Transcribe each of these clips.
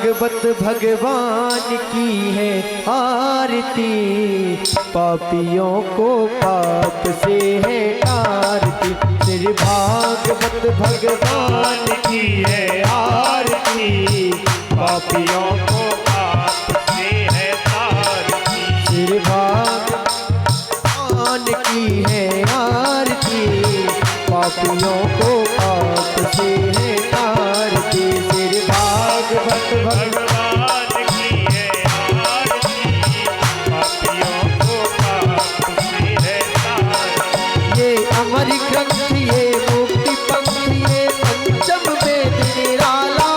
भागवत भगवान की है आरती, पापियों को पाप से है तारती। श्री भागवत भगवान की है आरती, पापियों को पाप से है तारती। श्री भगवान की है आरती, पापियों को पाप से है तारती। श्री भागवत भगवान की है आरती, पापियों को पाप से है तारती। ये अमर ग्रंथ ये मुक्ति पंथ ये पंचम वेद निराला,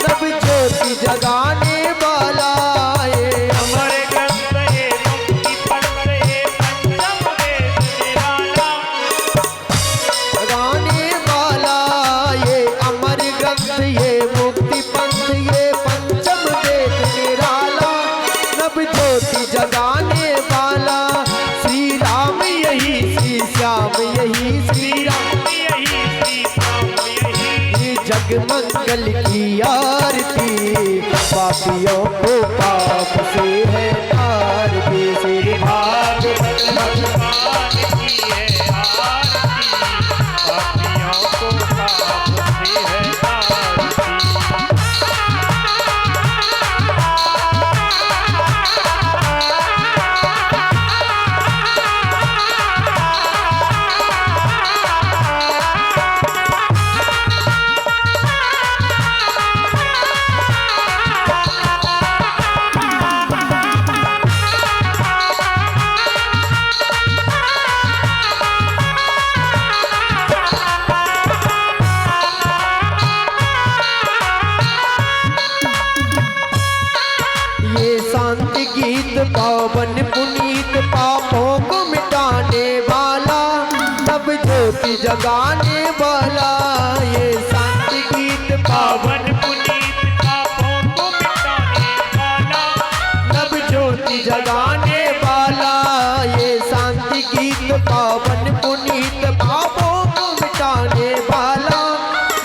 नव ज्योति जगाने वाला। ये अमर ग्रंथ ये मुक्ति पंथ ये पंचम वेद निराला, जगाने वाला। ये अमर ग्रंथ ये मुक्ति पंथ ये पंचम वेद निराला, नव ज्योति जगाने वाला। श्री राम यही श्री श्याम यही श्री राम यही श्री श्याम यही। ये जग मंगल की आरती, पापियों को पाप से है तारती। श्री भागवत भगवान की है आरती, पापियों को पाप से है तारती। ये शांति गीत पावन पुनीत, पापों को मिटाने वाला, तब ज्योति जगाने वाला। ये शांति गीत पावन पुनीत, पापों को मिटाने वाला, नव ज्योति जगाने वाला। ये शांति गीत पावन पुनीत, पापों को मिटाने वाला,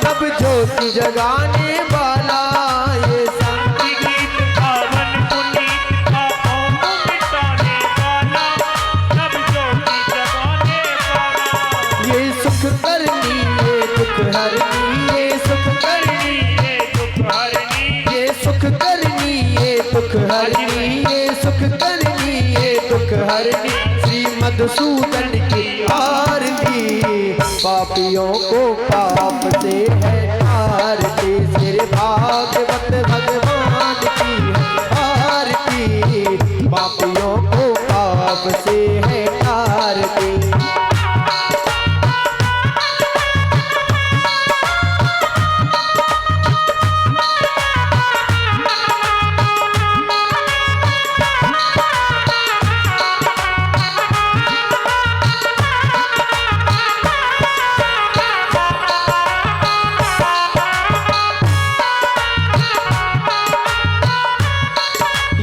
नव ज्योति जगाने वाला। ये शांति गीत पावन पुनीत, पापों को मिटाने वाला, नव ज्योति जगाने वाला। ये सुख करनी ये दुख हरनी, ये सुख करनी ये दुख हरनी, ये सुख करनी ये दुख हरनी, ये सुख करनी ये दुख हरनी। श्री मधुसूदन की आरती, पापियों को पाप से है तारती। श्री भागवत भगवान की है आरती, पापियों को पाप से है तारती।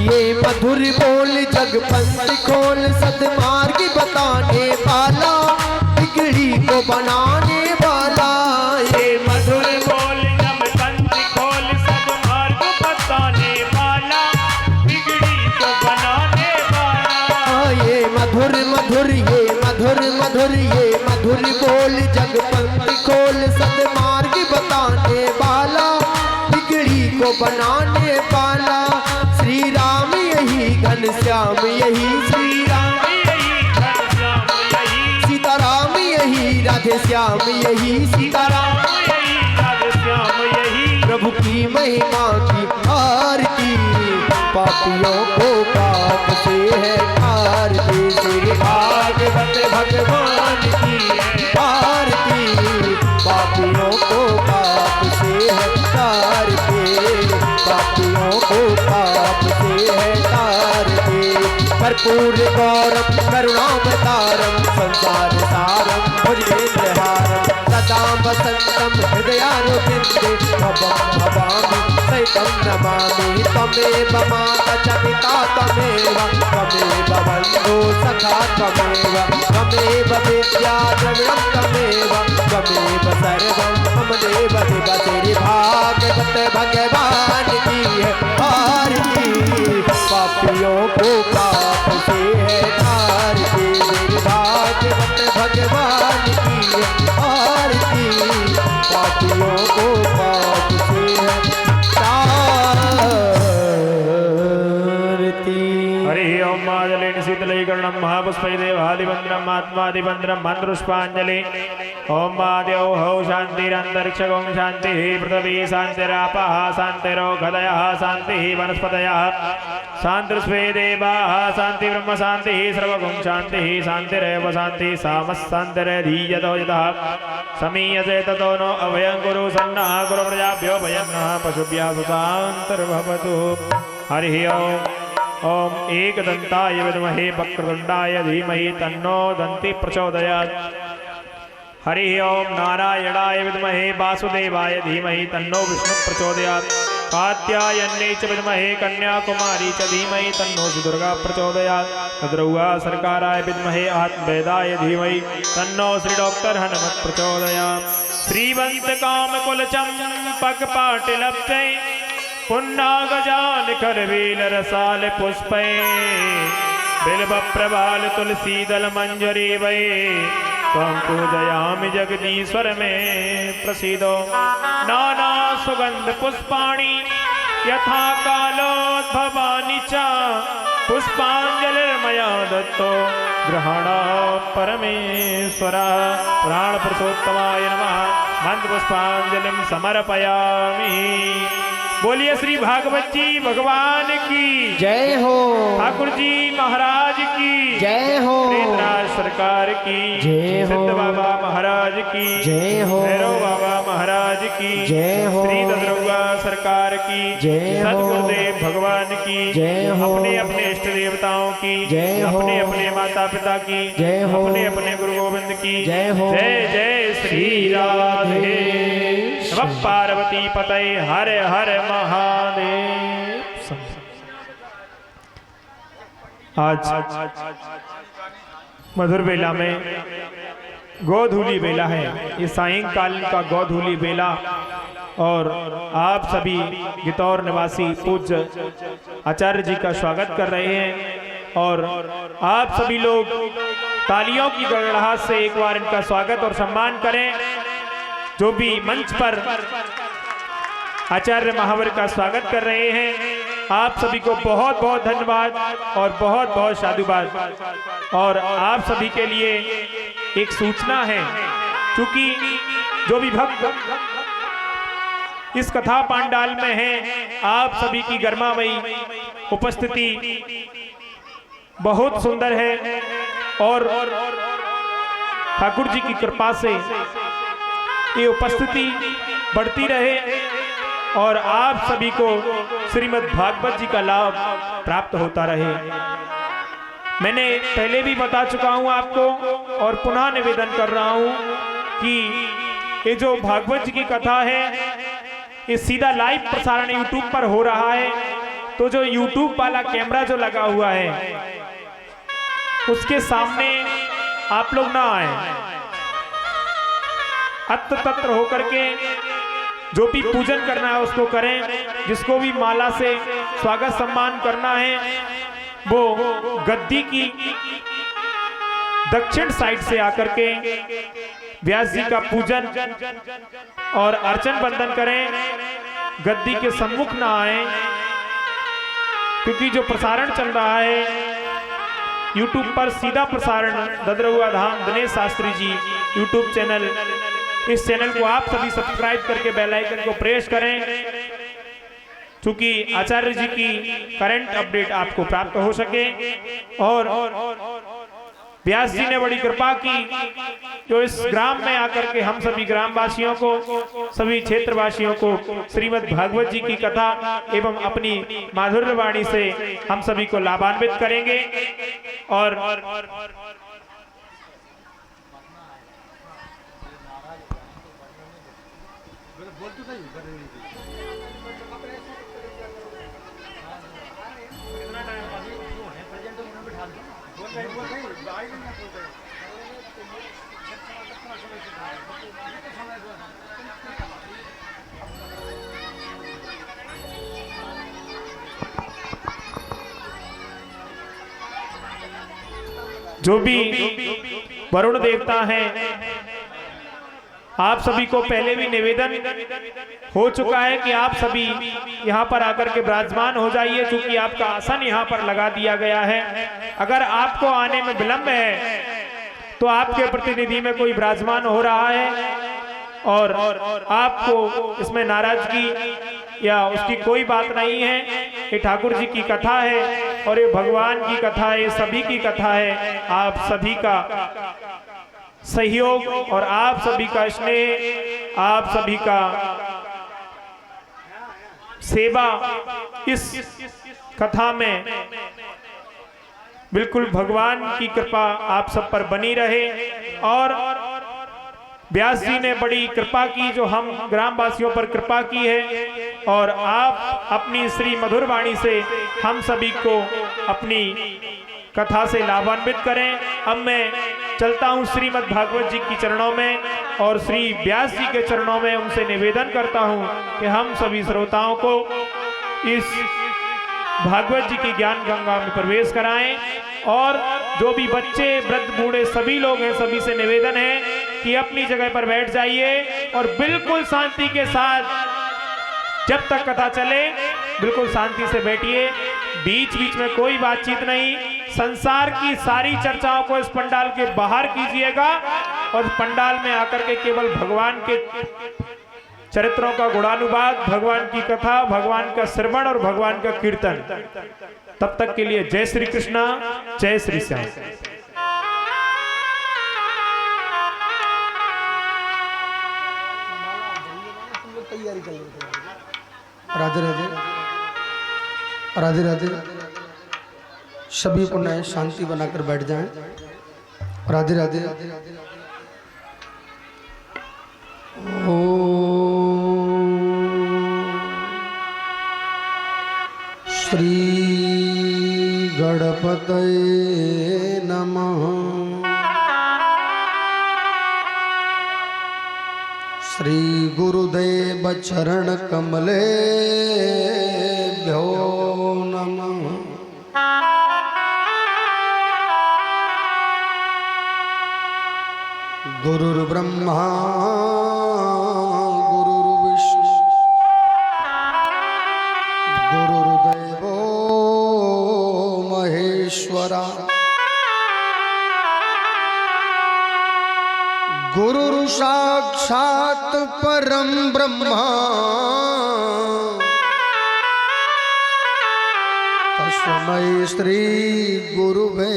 ये मधुर बोल जग पंथ खोल, सदमार्ग बताने वाला, बिगड़ी को बनाने वाला। ये मधुर बोल जब पंथ खोल, सदमार्ग बताने वाला, बिगड़ी को बनाने वाला। ये मधुर मधुर ये मधुर मधुर ये मधुर बोल जग पंथ खोल, सदमार्ग बताने वाला, बिगड़ी को बनाने वाला। श्री राम यही घनश्याम यही श्री राम यही घनश्याम यही, सीताराम यही राधे श्याम यही सीताराम यही घनश्याम यही। प्रभु की महिमा की आरती, पापियों को पाप से है तारती। श्री भागवत भगवान की है आरती, पापियों को पाप से है तारती, पापियों को पाप से है तारती। कर्पूर गौरव करुणावतारम, संसार सारम भुजगेन्द्रहारम, सदा वसंतम हृदयानुविन्दे, भवं भवामि सहितं नमामि। त्वमेव माता च पिता त्वमेव, त्वमेव बन्धो सखा त्वमेव, त्वमेव विद्या द्रविणं त्वमेव, त्वमेव सर्वं मम देव देव। तेरी भागवत भगवान की है मण्डलीकरणं महापुष्पै देवादिवन्द्रम् आत्मादिवन्द्रं मन्त्रुष्पाञ्जलि ओम आद्यौ हौ शान्तिरन्तरिक्षगों शान्तिः पृथिवी शान्तिरापः शान्तिरोगदयः शान्तिः वनस्पतयः शान्तिर्स्वे देवाः शान्ति ब्रह्म शान्तिः सर्वगुं शान्तिः शान्तिरेव शान्तिः सामः शान्तिरधीयतो यतः समीयसे ततो नो अभयं कुरु सन्नः कुरु प्रजाभ्यो भयं नः पशुभ्यः सुतान्तर्भवतु हरिः ओम एकदन्ताय विद्महे वक्रतुण्डाय धीमहि तन्नो दन्ति प्रचोदयात् हरि ओम नारायणाय विद्महे वासुदेवाय धीमहि तन्नो विष्णु प्रचोदयात् कात्यायन्यै च विद्महे कन्याकुमारी च धीमहि तन्नो दुर्गा प्रचोदयात् तद्रौआ सरकाराय विद्महे आत्मवेदाय धीमहि तन्नो श्री डॉक्टर हनुमत प्रचोदयात् श्रीवंत कामकुल चंपक पाटिलप्तै पुन्नागजान करवील रसाल पुष्पै बिल्व प्रबाल तुलसी दल मंजरी वै त्वं पूजयामि जगदीश्वर में प्रसीदो नाना सुगंध पुष्पाणि यथा कालोद्भवानि च पुष्पांजलिर्मया दत्तो ग्रहण परमेश्वर पुराण पुरुषोत्तमाय नमः मंत्र पुष्पांजलिं समर्पयामि। बोलिए श्री भागवत जी भगवान की जय हो, ठाकुर जी महाराज की जय हो, प्रेतराज सरकार की जय हो, सिद्ध बाबा महाराज की जय हो, भैरव बाबा महाराज की जय हो, श्री ददरुआ सरकार की जय हो, सदगुरुदेव भगवान की जय हो, अपने अपने इष्ट देवताओं की जय हो, अपने अपने माता पिता की जय हो, अपने अपने गुरु गोविंद की जय हो, जय जय श्री राधे नमः पार्वती पतये हर हर महादेव। आज मधुर बेला में गोधूली बेला है, ये सायंकाल का गोधूली बेला और आप सभी गितौर निवासी पूज्य आचार्य जी का स्वागत कर रहे हैं और आप सभी लोग तालियों की गड़गड़ाहट से एक बार इनका स्वागत और सम्मान करें। जो भी मंच पर आचार्य महावर का स्वागत कर रहे हैं आप सभी को बहुत बहुत धन्यवाद और बहुत बहुत साधुवाद। और आप सभी के लिए एक सूचना है, क्योंकि जो भी भक्त इस कथा पांडाल में हैं आप सभी की गर्मामयी उपस्थिति बहुत सुंदर है और ठाकुर जी की कृपा से ये उपस्थिति बढ़ती रहे और आप सभी को श्रीमद् भागवत जी का लाभ प्राप्त होता रहे। मैंने पहले भी बता चुका हूं आपको और पुनः निवेदन कर रहा हूं कि ये जो भागवत जी की कथा है ये सीधा लाइव प्रसारण यूट्यूब पर हो रहा है। तो जो यूट्यूब वाला कैमरा जो लगा हुआ है उसके सामने आप लोग ना आए, अत्र तत्र होकर के जो भी पूजन करना है उसको करें। जिसको भी माला से स्वागत सम्मान करना है वो गद्दी की दक्षिण साइड से आकर के व्यास जी का पूजन और अर्चन बंदन करें, गद्दी के सम्मुख ना आए, क्योंकि जो प्रसारण चल रहा है यूट्यूब पर सीधा प्रसारण ददरुआ धाम दिनेश शास्त्री जी यूट्यूब चैनल, इस चैनल को आप सभी सब्सक्राइब करके बेल आइकन को प्रेस करें, क्योंकि आचार्य जी की करंट अपडेट आपको प्राप्त हो सके। और व्यास जी ने बड़ी कृपा की जो इस ग्राम में आकर के हम सभी ग्रामवासियों को, सभी क्षेत्रवासियों को श्रीमद् भागवत जी की कथा एवं अपनी माधुर्य वाणी से हम सभी को लाभान्वित करेंगे। और जो भी वरुण देवता हैं आप सभी को पहले भी निवेदन हो चुका है कि आप सभी यहाँ पर आकर के विराजमान हो जाइए, क्योंकि आपका आसन यहाँ पर लगा दिया गया है। अगर आपको आने में विलंब है तो आपके प्रतिनिधि में कोई विराजमान हो रहा है और आपको इसमें नाराजगी या उसकी कोई बात नहीं है। ये ठाकुर जी की कथा है और ये भगवान की कथा है, ये सभी की कथा है। आप सभी का सहयोग और आप सभी का स्नेह, आप सभी का सेवा इस कथा में बिल्कुल भगवान की कृपा आप सब पर बनी रहे। और व्यास जी ने बड़ी कृपा की, जो हम ग्रामवासियों पर कृपा की है, और आप अपनी श्री मधुर वाणी से हम सभी को अपनी कथा से लाभान्वित करें। अब मैं चलता हूं श्रीमद् भागवत जी की चरणों में और श्री व्यास जी के चरणों में उनसे निवेदन करता हूं कि हम सभी श्रोताओं को इस भागवत जी की ज्ञान गंगा में प्रवेश कराएं। और जो भी बच्चे वृद्ध बूढ़े सभी लोग हैं, सभी से निवेदन है कि अपनी जगह पर बैठ जाइए और बिल्कुल शांति के साथ जब तक कथा चले बिल्कुल शांति से बैठिए। बीच बीच में कोई बातचीत नहीं। संसार की सारी चर्चाओं को इस पंडाल के बाहर कीजिएगा और पंडाल में आकर के केवल भगवान के चरित्रों का गुणानुवाद, भगवान की कथा, भगवान का श्रवण और भगवान का कीर्तन। तब तक के लिए जय श्री कृष्णा, जय श्री श्याम। राधे राधे, राधे राधे। सभी को नए शांति बनाकर बैठ जाएं। राधे राधे। श्री गणपतये नमः। श्री गुरुदेव चरण कमलेभ्यो नमः। गुरुर्ब्रह्मा गुरुर्विष्णु गुरुर्देवो महेश्वरा। गुरुर् साक्षात् परम ब्रह्मा तस्मै श्री गुरुवे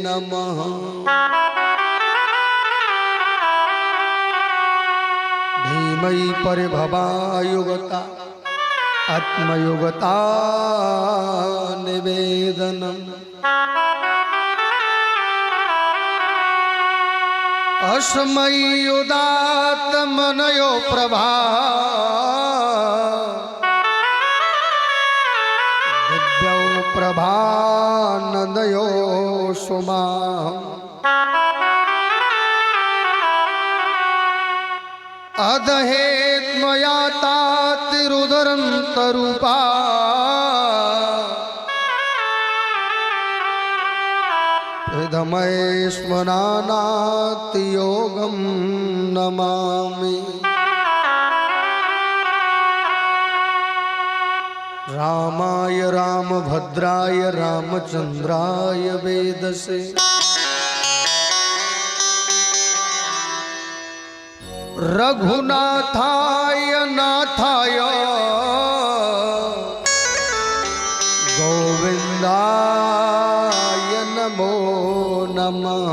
नमः। धीमहि परिभवायुगता आत्मयुगता निवेदनम्। अस्मै उदात्तमनयो प्रभा दिव्यौ प्रभानन्दयो सुमा। अदहेत मया तातिरुदरं तरूपा हृदमय स्मरानाति योगं नमामि। रामाय रामभद्राय रामचंद्राय वेदसे रघुनाथाय नाथाय गोविंदाय नमो नमः।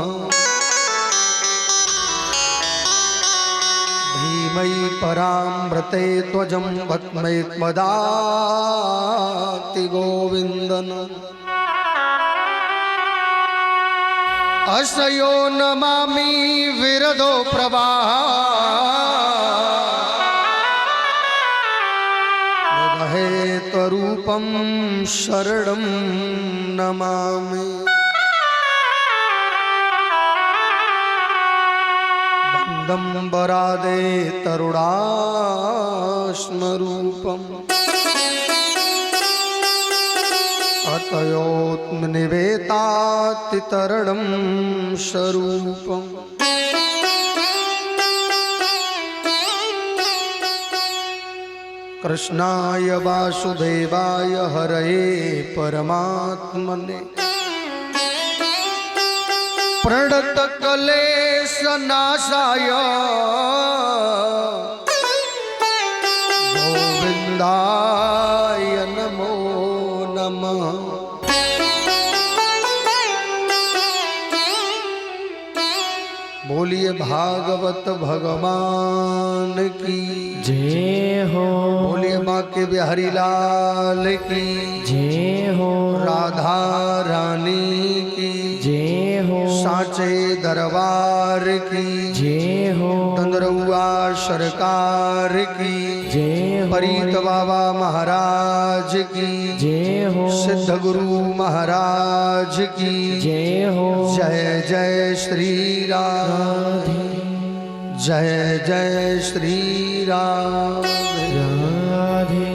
धीमहि परामृते त्वजं वत्मैत्मदाति गोविन्दनम्। असयो नमामि विरदो प्रवाह हेतरूपं शरणं नमामि। बन्दं वरादे तरुणाश्मरूपम् अतयोत्मनिवेतातितरणं स्वरूपम्। कृष्णाय वासुदेवाय हरये परमात्मने प्रणतक्लेशनाशाय गोविन्दाय नमो नमः। बोलिए भागवत भगवान की जय हो, बोलिए माँ के बिहारी लाल की जय हो, राधा रानी की जय हो, साचे दरबार की जय हो, दंदरुआ सरकार की जय हो, परीत बाबा महाराज की जय हो, सिद्ध गुरु महाराज की जय हो, जय जय श्री राम, जय जय श्री राम। राधे।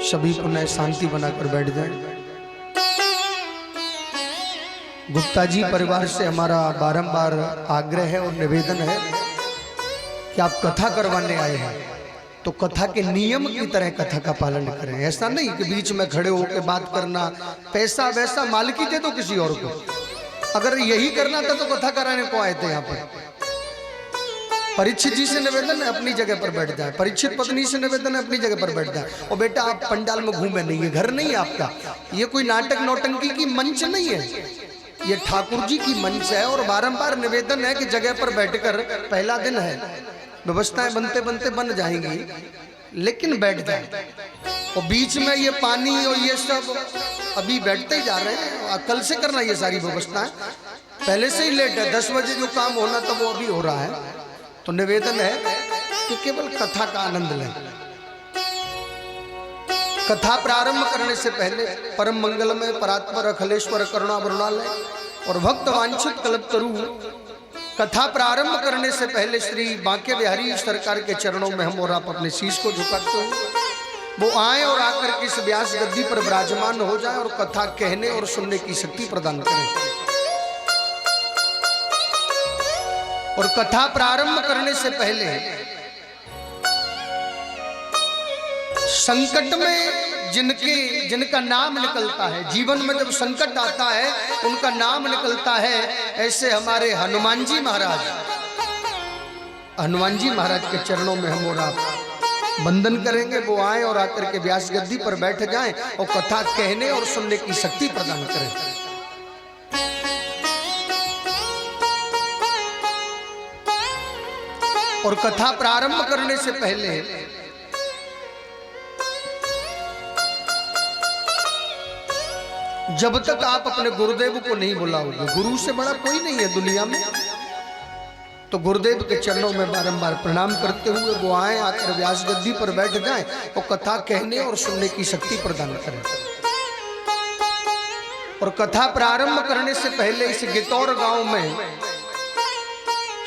सभी पुनः शांति बनाकर बैठ जाएं। गुप्ता जी परिवार से हमारा बारंबार आग्रह है और निवेदन है कि आप कथा करवाने आए हैं तो कथा के नियम की तरह कथा का पालन करें। ऐसा नहीं कि बीच में खड़े होकर बात करना, पैसा वैसा मालिकी दे दो किसी और को। अगर यही करना था तो कथा कराने को आए थे यहाँ पर। परीक्षित जी से निवेदन है अपनी जगह पर बैठ जाए, परीक्षित पत्नी से निवेदन है अपनी जगह पर बैठ जाए। और बेटा आप पंडाल में घूमे नहीं, ये घर नहीं है आपका, ये कोई नाटक नौटंकी की मंच नहीं है, ये ठाकुर जी की मंच है। और बारंबार निवेदन है कि जगह पर बैठकर, पहला दिन है, व्यवस्थाएं बनते बनते बन जाएंगी, लेकिन बैठ जाए। और बीच में ये पानी और ये सब अभी बैठते ही जा रहे हैं, कल से करना ये सारी व्यवस्थाएं, पहले से ही लेट है। 10 बजे जो काम होना था वो अभी हो रहा है। तो निवेदन है कि केवल कथा का आनंद लें। कथा प्रारंभ करने से पहले परम मंगलमय परात्पर अखिलेश्वर करुणा वरुणालय और भक्त वांछित कल्पतरु कथा प्रारंभ करने से पहले श्री बांके बिहारी सरकार के चरणों में हम और आप अपने शीश को झुकाते हुए वो आए और आकर के इस व्यास गद्दी पर विराजमान हो जाए और कथा कहने और सुनने की शक्ति प्रदान करें। और कथा प्रारंभ करने से पहले संकट में जिनका नाम निकलता है, जीवन में जब संकट आता है उनका नाम निकलता है, ऐसे हमारे हनुमान जी महाराज के चरणों में हम और आप वंदन करेंगे। वो आए और आकर के व्यास गद्दी पर बैठ जाएं और कथा कहने और सुनने की शक्ति प्रदान करें। और कथा प्रारंभ करने से पहले जब तक आप अपने गुरुदेव को नहीं बुलाओगे, गुरु से बड़ा कोई नहीं है दुनिया में, तो गुरुदेव के चरणों में बारंबार प्रणाम करते हुए वो आए, आकर व्यास गद्दी पर बैठ जाएं और कथा कहने और सुनने की शक्ति प्रदान करें। और कथा प्रारंभ करने से पहले इस गितौर गांव में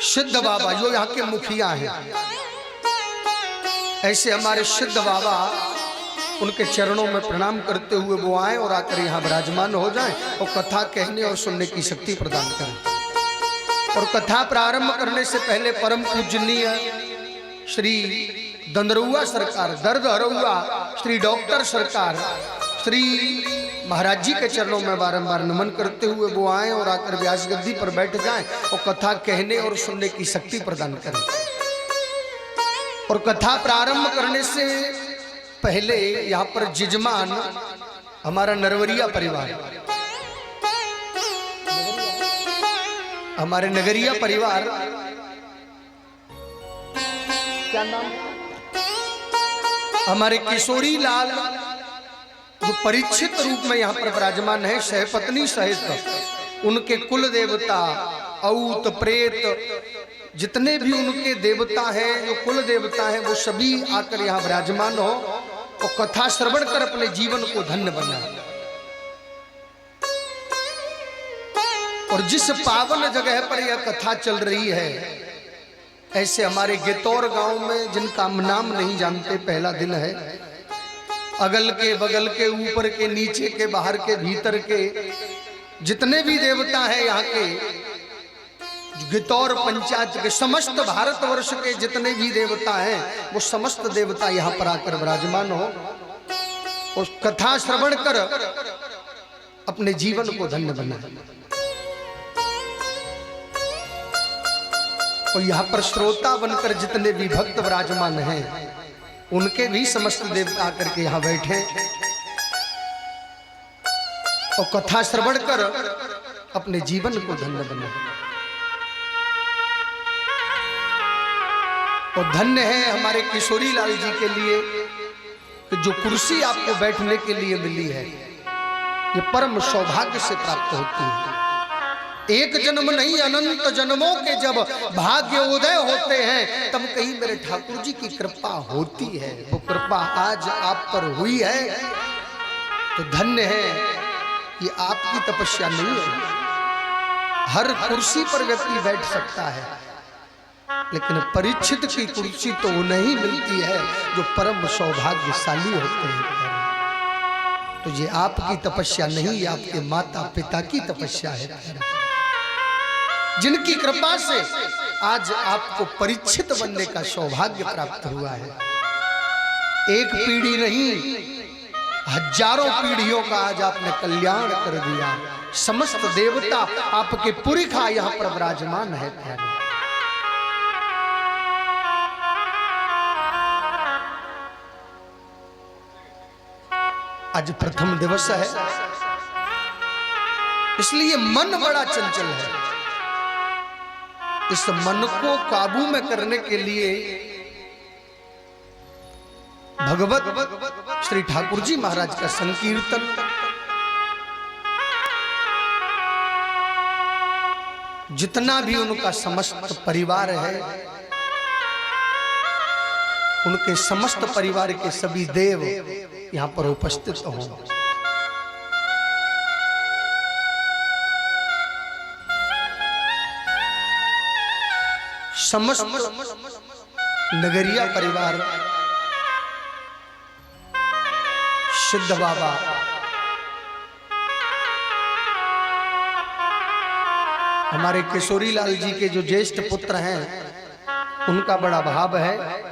सिद्ध बाबा जो यहाँ के मुखिया हैं, ऐसे हमारे सिद्ध बाबा, उनके चरणों में प्रणाम करते हुए वो आए और आकर यहाँ विराजमान हो जाएं और कथा कहने और सुनने की शक्ति प्रदान करें। और कथा प्रारंभ करने से पहले परम पूजनीय श्री दंदरुआ सरकार, दर्द हरुआ श्री डॉक्टर सरकार, श्री महाराज जी के चरणों में बारंबार नमन करते हुए वो आए और आकर व्यास गद्दी पर बैठ जाएं और कथा कहने और सुनने की शक्ति प्रदान करें। और कथा प्रारंभ करने से पहले यहाँ पर जिजमान हमारा नरवरिया परिवार, हमारे नगरिया परिवार, क्या नाम, हमारे किशोरी लाल जो परीक्षित रूप में यहाँ पर विराजमान है, सहपत्नी सहित उनके कुल देवता, औत प्रेत, जितने भी उनके देवता हैं, जो कुल देवता हैं, वो सभी आकर यहाँ विराजमान हो और कथा श्रवण कर अपने जीवन को धन्य बनाए। और जिस पावन जगह पर यह कथा चल रही है, ऐसे हमारे गितौर गांव में जिनका हम नाम नहीं जानते, पहला दिन है, अगल के बगल के, ऊपर के, नीचे के, बाहर के, भीतर के जितने भी देवता हैं यहाँ के, गितौर पंचायत के समस्त भारतवर्ष के जितने भी देवता हैं वो समस्त देवता यहाँ पर आकर विराजमान हो, उस कथा श्रवण कर अपने जीवन को धन्य बनाए। और यहाँ पर श्रोता बनकर जितने भी भक्त विराजमान हैं उनके भी समस्त देवता आकर के यहाँ बैठे और कथा श्रवण कर अपने जीवन को धन्य बनाए। और धन्य है हमारे किशोरी लाल जी के लिए कि जो कुर्सी आपको बैठने के लिए मिली है ये परम सौभाग्य से प्राप्त होती है। एक जन्म नहीं अनंत जन्मों के जब भाग्य उदय होते हैं तब कहीं मेरे ठाकुर जी की कृपा होती है। वो कृपा आज आप पर हुई है तो धन्य है। ये आपकी तपस्या नहीं है। हर कुर्सी पर व्यक्ति बैठ सकता है लेकिन परीक्षित की कुर्सी तो नहीं मिलती है जो परम सौभाग्यशाली होते हैं। तो ये आपकी तपस्या नहीं, ये आपके माता पिता की तपस्या है जिनकी कृपा से आज आपको परीक्षित बनने का सौभाग्य प्राप्त हुआ है। एक पीढ़ी नहीं हजारों पीढ़ियों का आज आपने कल्याण कर दिया। समस्त देवता आपके पुरखा यहाँ पर विराजमान है। आज प्रथम दिवस है इसलिए मन बड़ा चंचल है। इस मन को काबू में करने के लिए भगवत श्री ठाकुर जी महाराज का संकीर्तन, जितना भी उनका समस्त परिवार है उनके समस्त परिवार के सभी देव यहाँ पर उपस्थित हों। समस्त नगरिया परिवार, सिद्ध बाबा, हमारे किशोरी लाल जी के जो ज्येष्ठ पुत्र हैं उनका बड़ा भाव है।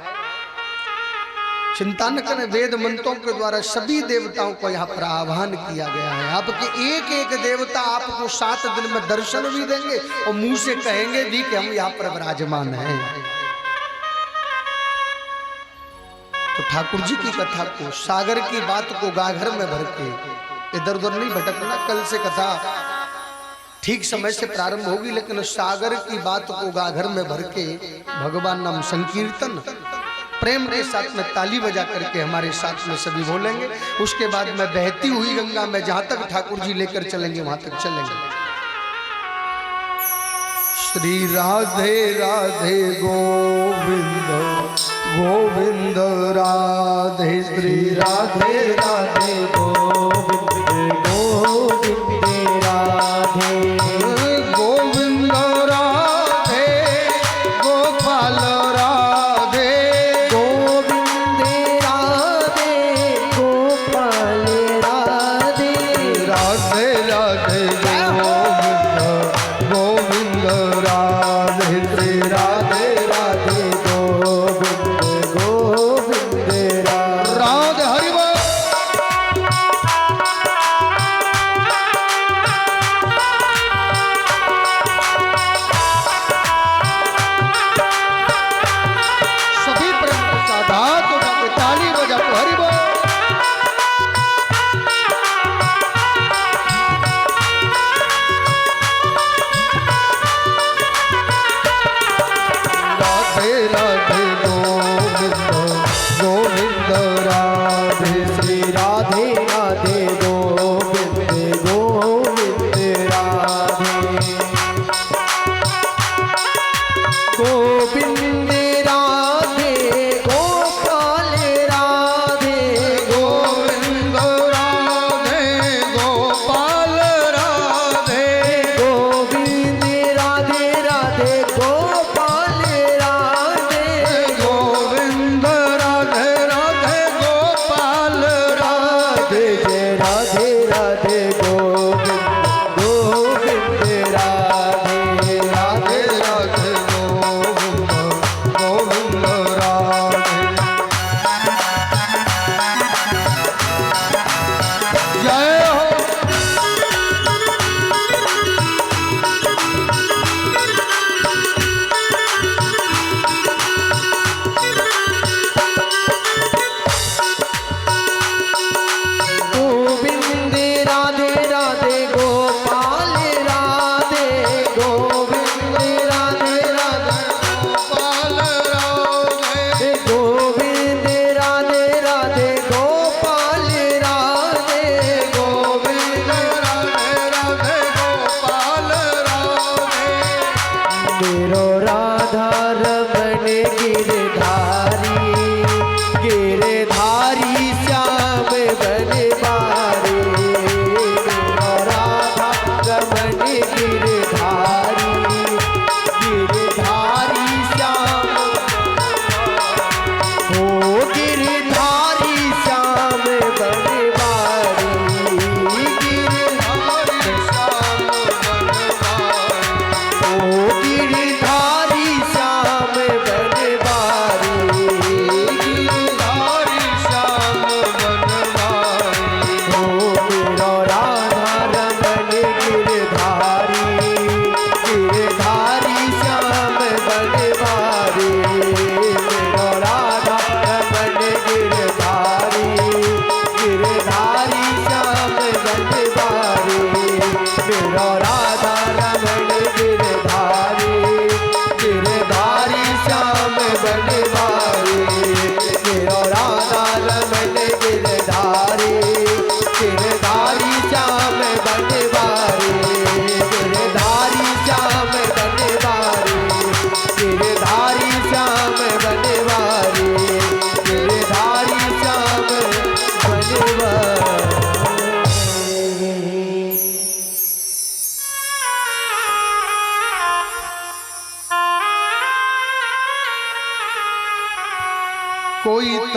चिंता न करें, वेद मंत्रों के द्वारा सभी देवताओं को यहाँ पर आह्वान किया गया है। आपके एक एक देवता आपको 7 दिन में दर्शन भी देंगे और मुंह से कहेंगे भी कि हम यहाँ पर विराजमान हैं। तो ठाकुर जी की कथा को, सागर की बात को गाघर में भर के इधर उधर नहीं भटकना। कल से कथा ठीक समय से प्रारंभ होगी लेकिन सागर की बात को गाघर में भर के भगवान नाम संकीर्तन प्रेम के साथ में ताली बजा करके हमारे साथ में सभी बोलेंगे। उसके बाद में बहती हुई गंगा में जहां तक ठाकुर जी लेकर चलेंगे वहां तक चलेंगे। श्री राधे राधे गोविंद गोविंद राधे, श्री राधे राधे गोविंद गोविंद राधे, गोविंद राधे गोपाल राधे, गोविंद राधे गोपाल राधे, राधे राधे गोविंद गोविंद राधे, श्री राधे राधे गोविंद गोविंद राधे। हरि बोल। सभी प्रेम के साथ हाथ उठा के ताली बजा के हरि बोल। राधे राधे गोविंद गोविंद राधे, श्री राधे राधे गोविंद गोविंद राधे, गोविंद राधे गोपाल राधे, गोविंद राधे गोपाल राधे, गोविंद राधे राधे गोपाल राधे, गोविंद राधे राधे गोपाल राधे, जय राधे राधे गोविंद गोविंद राधे, राधे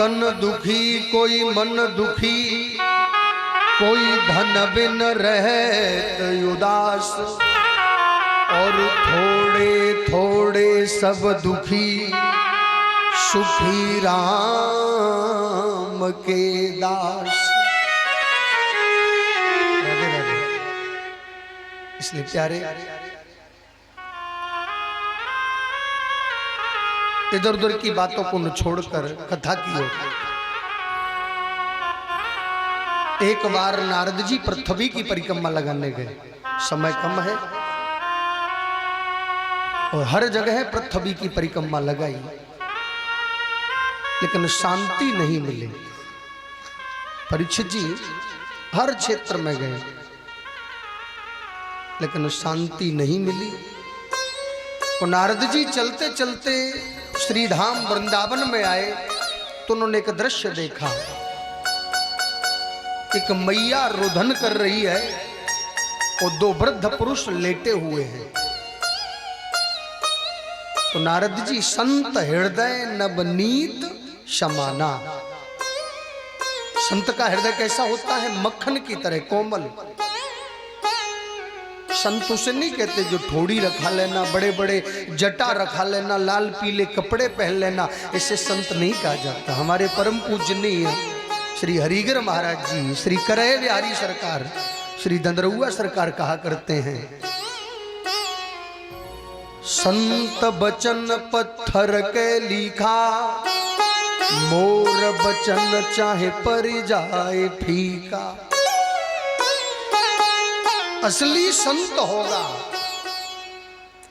तन दुखी, कोई मन दुखी, कोई धन बिन रहत उदास, और थोड़े थोड़े सब दुखी, सुखी राम के दास। राधे राधे। इसलिए प्यारे, इधर उधर की बातों को न छोड़कर कथा की ओर। एक बार नारद जी पृथ्वी की परिक्रमा लगाने गए। समय कम है और हर जगह पृथ्वी की परिक्रमा लगाई, लेकिन शांति नहीं मिली। परीक्षित जी हर क्षेत्र में गए, लेकिन शांति नहीं मिली। और नारद जी चलते चलते श्रीधाम वृंदावन में आए तो उन्होंने एक दृश्य देखा। एक मैया रुदन कर रही है और दो वृद्ध पुरुष लेटे हुए हैं। तो नारद जी, संत हृदय नवनीत समाना। संत का हृदय कैसा होता है? मक्खन की तरह कोमल। संत उसे नहीं कहते जो ठोड़ी रखा लेना, बड़े बड़े जटा रखा लेना, लाल पीले कपड़े पहन लेना, इसे संत नहीं कहा जाता। हमारे परम पूजनीय श्री हरिगिर महाराज जी, श्री करय बिहारी सरकार, श्री दंदरुआ सरकार कहा करते हैं, संत बचन पत्थर के लिखा, मोर बचन चाहे पर जाए फीका। असली संत होगा,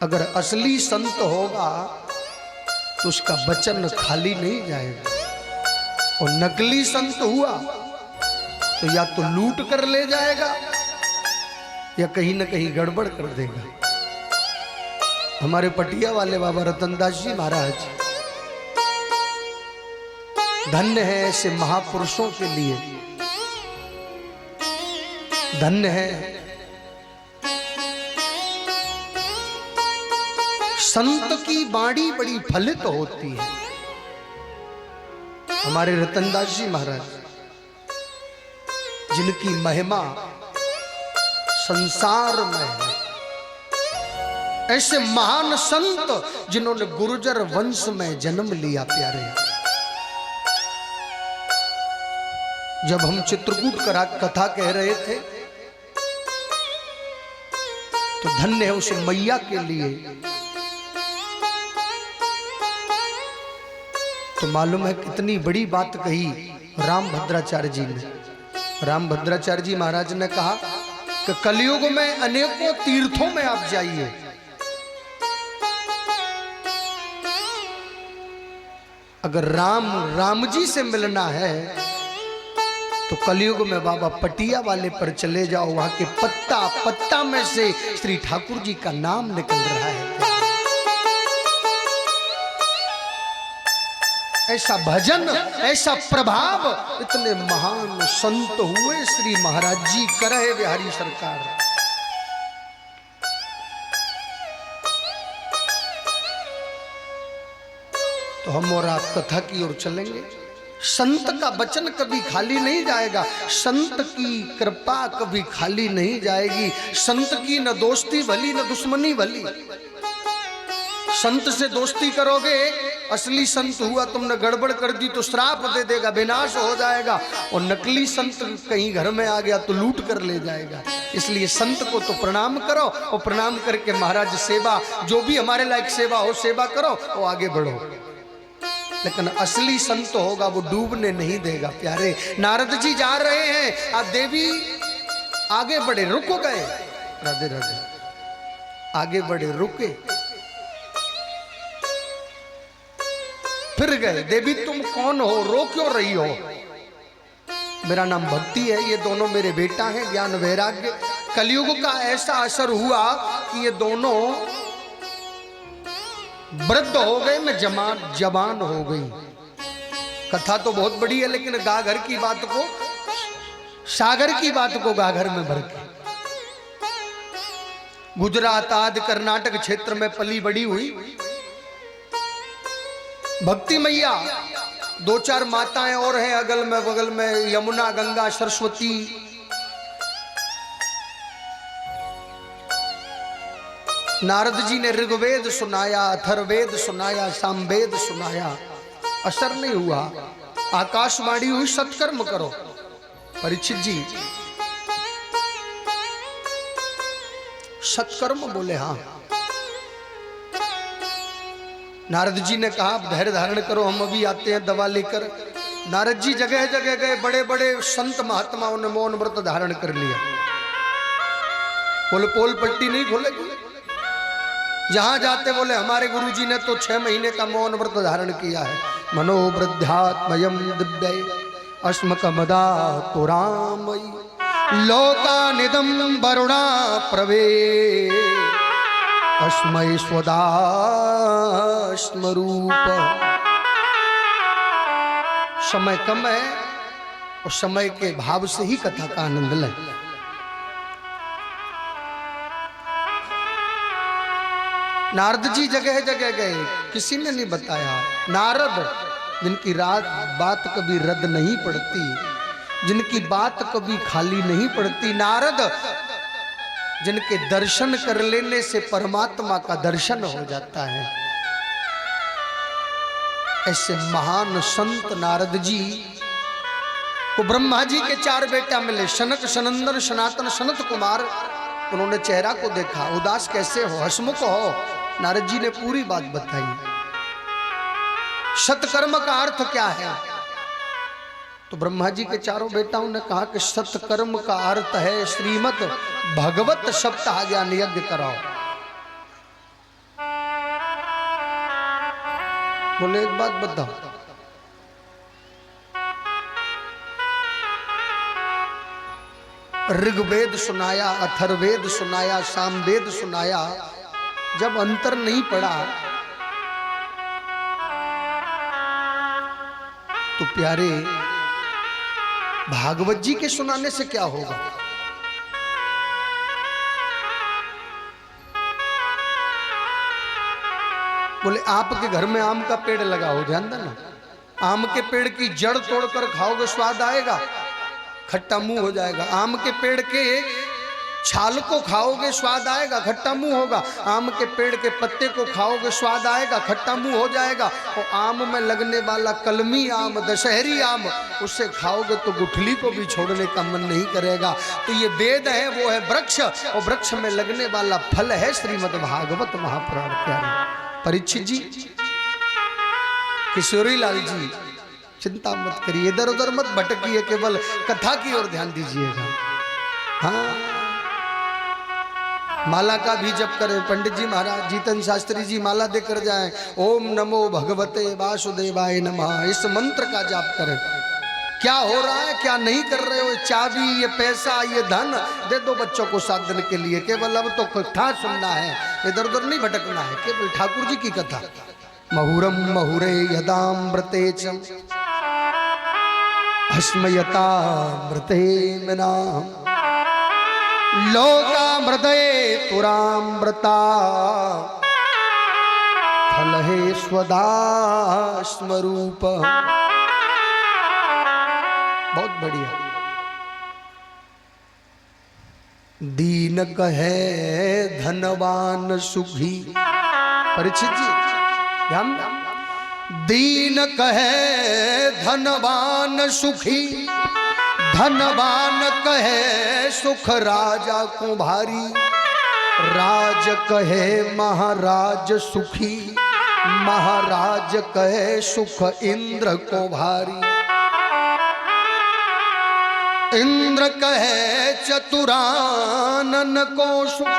अगर असली संत होगा तो उसका वचन खाली नहीं जाएगा। और नकली संत हुआ तो या तो लूट कर ले जाएगा या कहीं ना कहीं गड़बड़ कर देगा। हमारे पटिया वाले बाबा रतनदास जी महाराज, धन्य है ऐसे महापुरुषों के लिए, धन्य है। संत की बाणी बड़ी फलित होती है। हमारे रतनदास जी महाराज, जिनकी महिमा संसार में है, ऐसे महान संत जिन्होंने गुर्जर वंश में जन्म लिया। प्यारे, जब हम चित्रकूट कथा कह रहे थे तो धन्य है उस मैया के लिए। तो मालूम है कितनी बड़ी बात कही राम भद्राचार्य जी ने। राम भद्राचार्य जी महाराज ने कहा कि कलयुग में अनेकों तीर्थों में आप जाइए, अगर राम जी से मिलना है तो कलयुग में बाबा पटिया वाले पर चले जाओ। वहां के पत्ता पत्ता में से श्री ठाकुर जी का नाम निकल रहा है। ऐसा भजन, ऐसा प्रभाव, इतने महान संत हुए श्री महाराज जी करह बिहारी सरकार। तो हम और आप कथा की ओर चलेंगे। संत का वचन कभी खाली नहीं जाएगा, संत की कृपा कभी खाली नहीं जाएगी। संत की न दोस्ती भली न दुश्मनी भली। संत से दोस्ती करोगे, असली संत हुआ, तुमने गड़बड़ कर दी तो श्राप दे देगा, विनाश हो जाएगा। और नकली संत कहीं घर में आ गया तो लूट कर ले जाएगा। इसलिए संत को तो प्रणाम करो और प्रणाम करके महाराज सेवा, जो भी हमारे लायक सेवा हो सेवा करो और आगे बढ़ो। लेकिन असली संत होगा वो डूबने नहीं देगा। प्यारे, नारद जी जा रहे हैं, आप देवी आगे बढ़े, रुको गए, राधे राधे, आगे बढ़े, रुके, फिर गए। देवी तुम कौन हो, रो क्यों रही हो? मेरा नाम भक्ति है, ये दोनों मेरे बेटा हैं, ज्ञान वैराग्य। कलयुग का ऐसा असर हुआ कि ये दोनों वृद्ध हो गए, मैं जवान हो गई। कथा तो बहुत बड़ी है, लेकिन गाघर की बात को, सागर की बात को गाघर में भर के। गुजरात आदि कर्नाटक क्षेत्र में पली बड़ी हुई भक्ति मैया दो चार माताएं और हैं अगल में बगल में, यमुना, गंगा, सरस्वती। नारद जी ने ऋग्वेद सुनाया, अथर्ववेद सुनाया, सामवेद सुनाया, असर नहीं हुआ। आकाशवाणी हुई सत्कर्म करो। परीक्षित जी सत्कर्म बोले हाँ। नारद जी ने कहा आप धैर्य धारण करो, हम अभी आते हैं दवा लेकर। नारद जी जगह जगह गए, बड़े बड़े संत महात्माओं ने मौन व्रत धारण कर लिया। बोले पोल पट्टी नहीं खोलेगी। जहां जाते बोले हमारे गुरुजी ने तो 6 महीने का मौन व्रत धारण किया है। मनोवृद्ध्यात्मयम दिव्य अस्मकमदा तुरामयी लोकानिदं वरुणा प्रवे अस्मै स्वदास्मरूप। समय कम है और समय के भाव से ही कथा का आनंद लें। नारद जी जगह जगह गए, किसी ने नहीं बताया। नारद जिनकी बात कभी रद्द नहीं पड़ती, जिनकी बात कभी खाली नहीं पड़ती। नारद जिनके दर्शन कर लेने से परमात्मा का दर्शन हो जाता है। ऐसे महान संत नारद जी को ब्रह्मा जी के 4 बेटा मिले, शनक, सनंदन, सनातन, सनत कुमार। उन्होंने चेहरा को देखा, उदास कैसे हो, हसमुख हो। नारद जी ने पूरी बात बताई। सत्कर्म का अर्थ क्या है? तो ब्रह्मा जी के 4 बेटाओं ने कहा कि सत्कर्म का अर्थ है श्रीमद् भगवत सप्ताह ज्ञान यज्ञ कराओ। बोले एक बात बताओ, ऋग्वेद सुनाया, अथर्ववेद सुनाया, सामवेद सुनाया, जब अंतर नहीं पड़ा तो प्यारे भागवत जी के सुनाने से क्या होगा? बोले आपके घर में आम का पेड़ लगा हो, ध्यान देना, आम के पेड़ की जड़ तोड़कर खाओगे स्वाद आएगा, खट्टा मुंह हो जाएगा। आम के पेड़ के छाल को खाओगे स्वाद आएगा, खट्टा मुंह होगा। आम के पेड़ के पत्ते को खाओगे स्वाद आएगा, खट्टा मुंह हो जाएगा। और आम में लगने वाला कलमी आम, दशहरी आम, उससे खाओगे तो गुठली को भी छोड़ने का मन नहीं करेगा। तो ये वेद है, वो है वृक्ष, और वृक्ष में लगने वाला फल है श्रीमद् भागवत महापुराण। प्यारे परीक्षित जी, किशोरी लाल जी, चिंता मत करिए, इधर उधर मत भटकिए, केवल कथा की ओर ध्यान दीजिएगा। हाँ, माला का भी जप करें। पंडित जी महाराज जीतन शास्त्री जी माला देकर जाएं, ओम नमो भगवते वासुदेवाय नमः, इस मंत्र का जाप करें। क्या हो रहा है, क्या नहीं कर रहे हो, चाबी, ये पैसा, ये धन दे दो बच्चों को 7 दिन के लिए। केवल अब तो कथा सुनना है, इधर उधर नहीं भटकना है, केवल ठाकुर जी की कथा। महुरम महुरे यदामृते च अस्मयतामृते मिनाम लोकामृतये तुरामृता फलहे स्वदास्मरूप। बहुत बढ़िया। दीन कहे धनवान सुखी। परीक्षित जी ध्यान, दीन कहे धनवान सुखी, धनवान कहे सुख राजा को भारी, राज कहे महाराज सुखी, महाराज कहे सुख इंद्र को भारी। इंद्र कहे चतुरानन को सुख,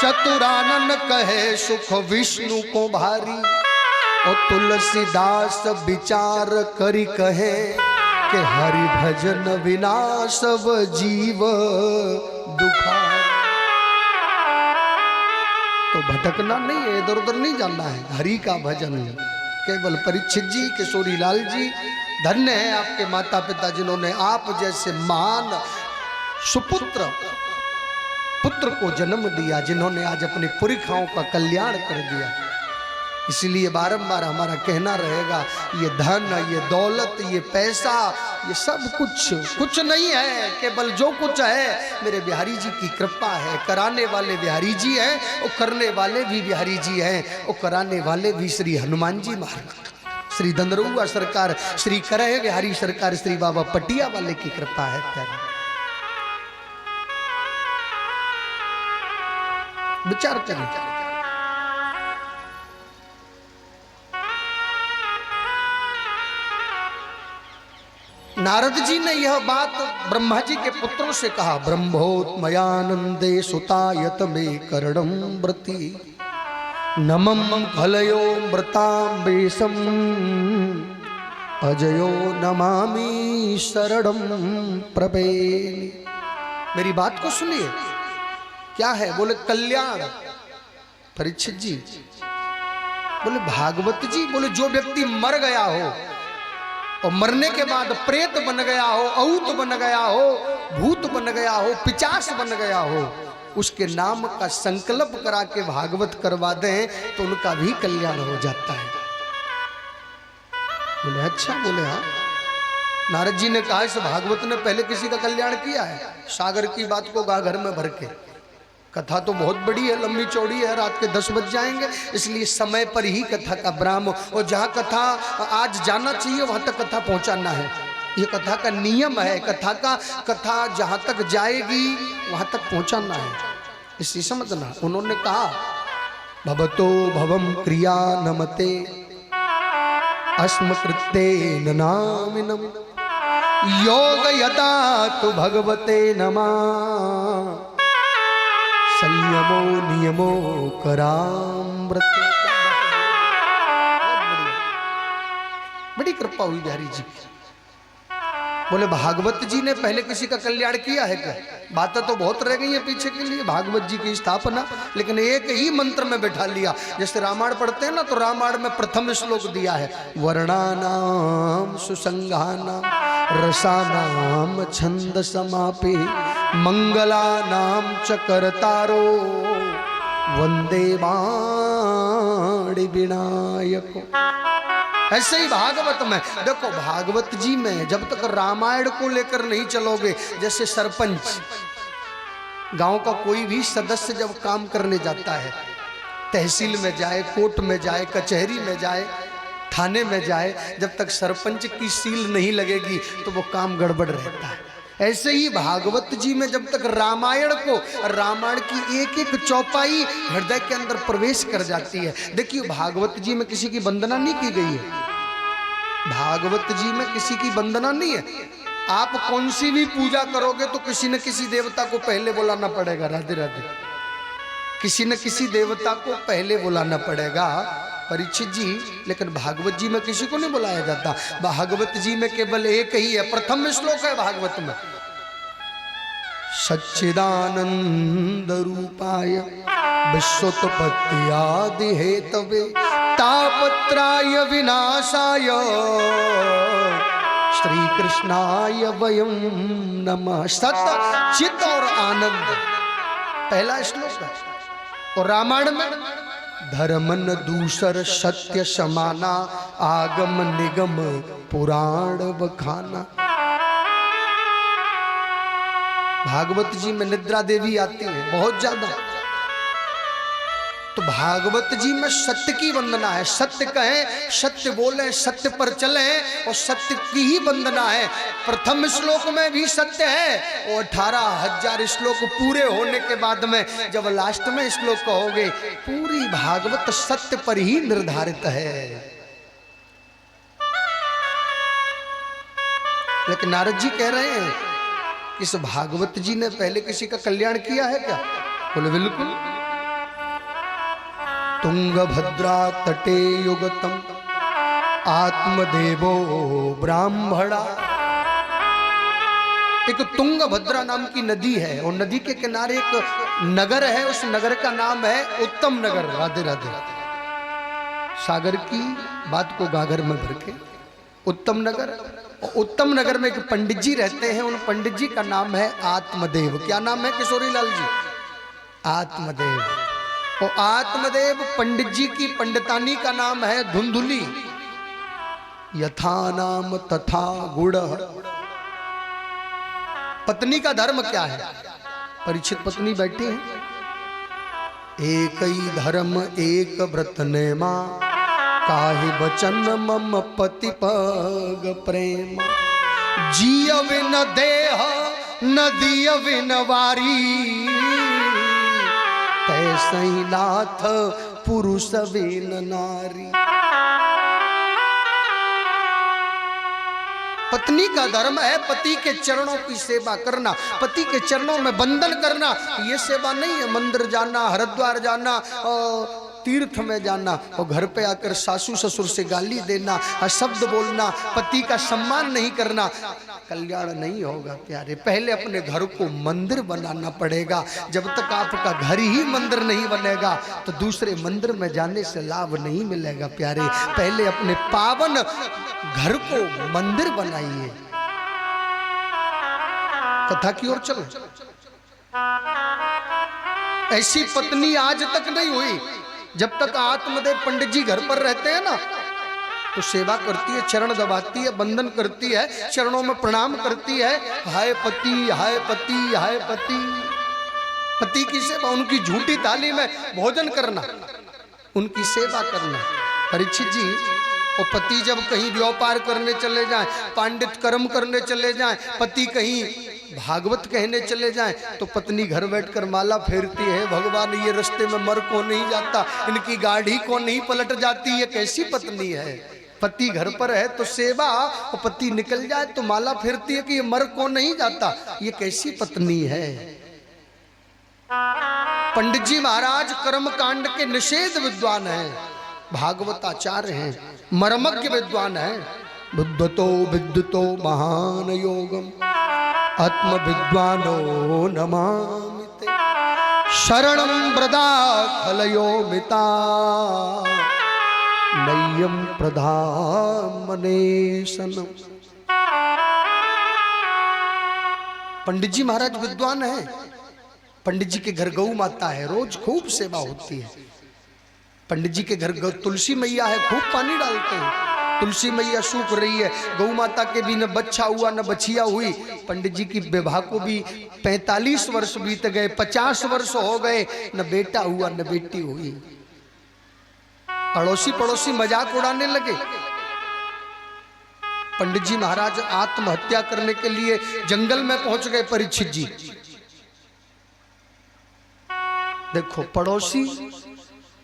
चतुरानन कहे सुख विष्णु को भारी। और तुलसीदास विचार करी कहे कि हरि भजन विना सब जीव दुखार। तो भटकना नहीं है, इधर उधर नहीं जाना है, हरि का भजन है केवल। परीक्षित जी, किशोरी लाल जी, धन्य है आपके माता पिता जिन्होंने आप जैसे महान सुपुत्र पुत्र को जन्म दिया, जिन्होंने आज अपनी पुरखाओं का कल्याण कर दिया। इसलिए बारंबार हमारा कहना रहेगा, ये धन, ये दौलत, ये पैसा, ये सब कुछ नहीं है, केवल जो कुछ है मेरे बिहारी जी की कृपा है। कराने वाले बिहारी जी हैं और करने वाले भी बिहारी जी हैं, और कराने वाले भी श्री हनुमान जी महाराज, श्री धनरुआ सरकार, श्री करे बिहारी सरकार, श्री बाबा पटिया वाले की कृपा है। प्यारे विचार करें। नारद जी ने यह बात ब्रह्मा जी के पुत्रों से कहा, ब्रह्मोत्मयानंदे सुतायत में करणम व्रति नमम खलयो मृताम्बेशम अजयो नमामि शरणम प्रपेलि। मेरी बात को सुनिए, क्या है? बोले कल्याण। परीक्षित जी बोले भागवत जी, बोले जो व्यक्ति मर गया हो और मरने के बाद प्रेत बन गया हो, औत बन गया हो, भूत बन गया हो, पिचास बन गया हो, उसके नाम का संकल्प करा के भागवत करवा दें तो उनका भी कल्याण हो जाता है। बोले अच्छा। बोले हाँ। नारद जी ने कहा, इस भागवत ने पहले किसी का कल्याण किया है? सागर की बात को गाघर में भर के। कथा तो बहुत बड़ी है, लंबी चौड़ी है, रात के 10 बज जाएंगे, इसलिए समय पर ही कथा का विराम, और जहाँ कथा आज जाना चाहिए वहाँ तक कथा पहुँचाना है। ये कथा का नियम है। कथा जहाँ तक जाएगी वहाँ तक पहुँचाना है, इसी समझना। उन्होंने कहा, भवतो भवम क्रिया नमते अस्मकृते नामिनम योग यदा तु भगवते नमः संयमो नियमो करामृत। बड़ी कृपा हुई बिहारी जी की। बोले भागवत जी ने पहले किसी का कल्याण किया है क्या? बातें तो बहुत रह गई हैं पीछे के लिए, भागवत जी की स्थापना, लेकिन एक ही मंत्र में बैठा लिया। जैसे रामायण पढ़ते हैं ना, तो रामायण में प्रथम श्लोक दिया है, वर्णानाम सुसंगानाम रसानाम छंद समापे मंगलानाम च करतारो वंदे वाणी विनायको। ऐसे ही भागवत में देखो, भागवत जी में जब तक रामायण को लेकर नहीं चलोगे, जैसे सरपंच गांव का कोई भी सदस्य जब काम करने जाता है, तहसील में जाए, कोर्ट में जाए, कचहरी में जाए, थाने में जाए, जब तक सरपंच की सील नहीं लगेगी तो वो काम गड़बड़ रहता है। ऐसे ही भागवत जी में जब तक रामायण की एक एक चौपाई हृदय के अंदर प्रवेश कर जाती है। देखिए, भागवत जी में किसी की वंदना नहीं की गई है। भागवत जी में किसी की वंदना नहीं है। आप कौन सी भी पूजा करोगे तो किसी न किसी देवता को पहले बुलाना पड़ेगा। राधे राधे। किसी न किसी देवता को पहले बुलाना पड़ेगा, परीक्षित जी। लेकिन भागवत जी में किसी को नहीं बुलाया जाता। भागवत जी में केवल एक ही है, प्रथम श्लोक है भागवत में, सच्चिदानंद रूपाय विश्वोत्पत्ति आदि हेतवे तापत्राय विनाशाय श्री कृष्णाय वयम नमः। सत चित और आनंद पहला श्लोक है। और रामायण में धर्मन दूसर सत्य समाना आगम निगम पुराण बखाना। भागवत जी में निद्रा देवी आती है बहुत ज्यादा, तो भागवत जी में सत्य की वंदना है। सत्य कहें, सत्य बोले, सत्य पर चले, और सत्य की ही वंदना है। प्रथम श्लोक में भी सत्य है, और 18,000 श्लोक पूरे होने के बाद में जब लास्ट में श्लोक कहोगे, पूरी भागवत सत्य पर ही निर्धारित है। लेकिन नारद जी कह रहे हैं, इस भागवत जी ने पहले किसी का कल्याण किया है क्या? बोले बिल्कुल। तुंगभद्रा तटे युगतम आत्मदेवो ब्राह्मणा। एक तुंगभद्रा नाम की नदी है, और नदी के किनारे एक नगर है, उस नगर का नाम है उत्तम नगर। राधे राधे। सागर की बात को गागर में भर के उत्तम नगर। उत्तम नगर में एक पंडित जी रहते हैं, उन पंडित जी का नाम है आत्मदेव। क्या नाम है किशोरी लाल जी? आत्मदेव। और आत्मदेव पंडित जी की पंडितानी का नाम है धुंधुली। यथा नाम तथा गुण। पत्नी का धर्म क्या है? परीक्षित पत्नी बैठी है। एक ही धर्म एक व्रत नेमा, काहे बचन मम पति पग प्रेम। जिय विन देह नदिय विन वारी, तैसे ही नाथ पुरुष विन नारी। पत्नी का धर्म है पति के चरणों की सेवा करना, पति के चरणों में बंधन करना। ये सेवा नहीं है मंदिर जाना, हरिद्वार जाना और तीर्थ में जाना और घर पे आकर सासू ससुर से गाली देना, शब्द बोलना, पति का सम्मान नहीं करना। कल्याण नहीं होगा प्यारे। पहले अपने घर को मंदिर बनाना पड़ेगा। जब तक आपका घर ही मंदिर नहीं बनेगा तो दूसरे मंदिर में जाने से लाभ नहीं मिलेगा प्यारे। पहले अपने पावन घर को मंदिर बनाइए। कथा की ओर चलो। ऐसी पत्नी आज तक नहीं हुई। जब तक आत्मदेव पंडित जी घर पर रहते हैं ना तो सेवा करती है, चरण दबाती है, बंधन करती है, चरणों में प्रणाम करती है। हाय पति, हाय पति, हाय पति। पति की सेवा, उनकी झूठी थाली में भोजन करना, उनकी सेवा करना। परीक्षित जी और पति जब कहीं व्यापार करने चले जाएं, पांडित कर्म करने चले जाएं, पति कहीं भागवत कहने चले जाएं तो पत्नी घर बैठकर माला फेरती है। भगवान ये रास्ते में मर को नहीं जाता, इनकी गाड़ी को नहीं पलट जाती। ये कैसी पत्नी है? पति घर पर है तो सेवा, और पति निकल जाए तो माला फेरती है कि ये मर को नहीं जाता। ये कैसी पत्नी है? पंडित जी महाराज कर्म कांड के निषेध विद्वान हैं, भागवताचार्य हैं, मर्मज्ञ विद्वान हैं। बुद्धतो विद्युतो महान योगम आत्म विद्वानो नमामिते, शरणं प्रदा खलयो मिता नय्यम प्रधामनेशनम। पंडित जी महाराज विद्वान हैं। पंडित जी के घर गौ माता है, रोज खूब सेवा होती है। पंडित जी के घर तुलसी मैया है, खूब पानी डालते हैं। तुलसी मैया सूख रही है, गौ माता के भी न बच्चा हुआ न बछिया हुई। पंडित जी की विवाह को भी 45 वर्ष बीत गए, 50 वर्ष हो गए, न बेटा हुआ न बेटी हुई। अड़ोसी पड़ोसी मजाक उड़ाने लगे। पंडित जी महाराज आत्महत्या करने के लिए जंगल में पहुंच गए। परीक्षित जी देखो, पड़ोसी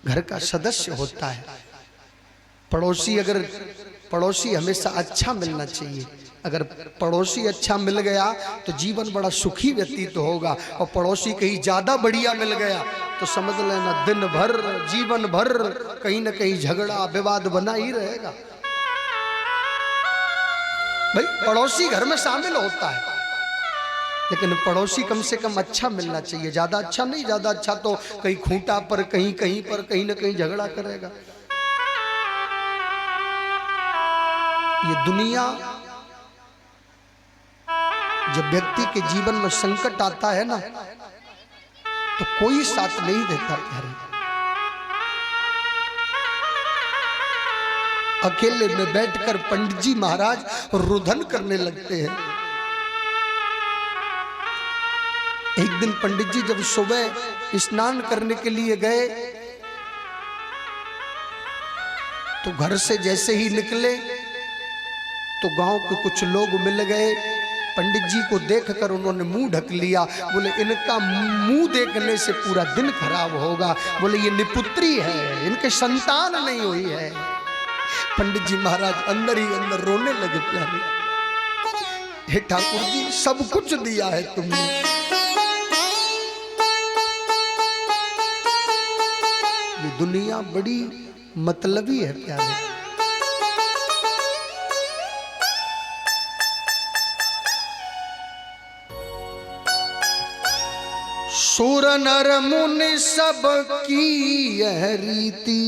घर का सदस्य होता है। पड़ोसी हमेशा अच्छा मिलना चाहिए। अगर पड़ोसी अच्छा मिल गया तो जीवन बड़ा सुखी व्यतीत होगा, और पड़ोसी कहीं ज्यादा बढ़िया मिल गया तो समझ लेना दिन भर जीवन भर कहीं ना कहीं झगड़ा विवाद बना ही रहेगा। भाई पड़ोसी घर में शामिल होता है, लेकिन पड़ोसी कम से कम अच्छा मिलना चाहिए। ज्यादा अच्छा नहीं, ज्यादा अच्छा तो कहीं खूंटा पर कहीं पर कहीं ना कहीं झगड़ा करेगा। ये दुनिया, जब व्यक्ति के जीवन में संकट आता है ना तो कोई साथ नहीं देता प्यारे। अकेले में बैठकर पंडित जी महाराज रुदन करने लगते हैं। एक दिन पंडित जी जब सुबह स्नान करने के लिए गए तो घर से जैसे ही निकले तो गांव के कुछ लोग मिल गए। पंडित जी को देखकर उन्होंने मुंह ढक लिया। बोले इनका मुंह देखने से पूरा दिन खराब होगा। बोले ये निपुत्री है, इनके संतान नहीं हुई है। पंडित जी महाराज अंदर ही अंदर रोने लगे। प्यारे, हे ठाकुर जी, सब कुछ दिया है तुमने, ये दुनिया बड़ी मतलबी है प्यारे। सुर नर मुनि सब की यह रीति,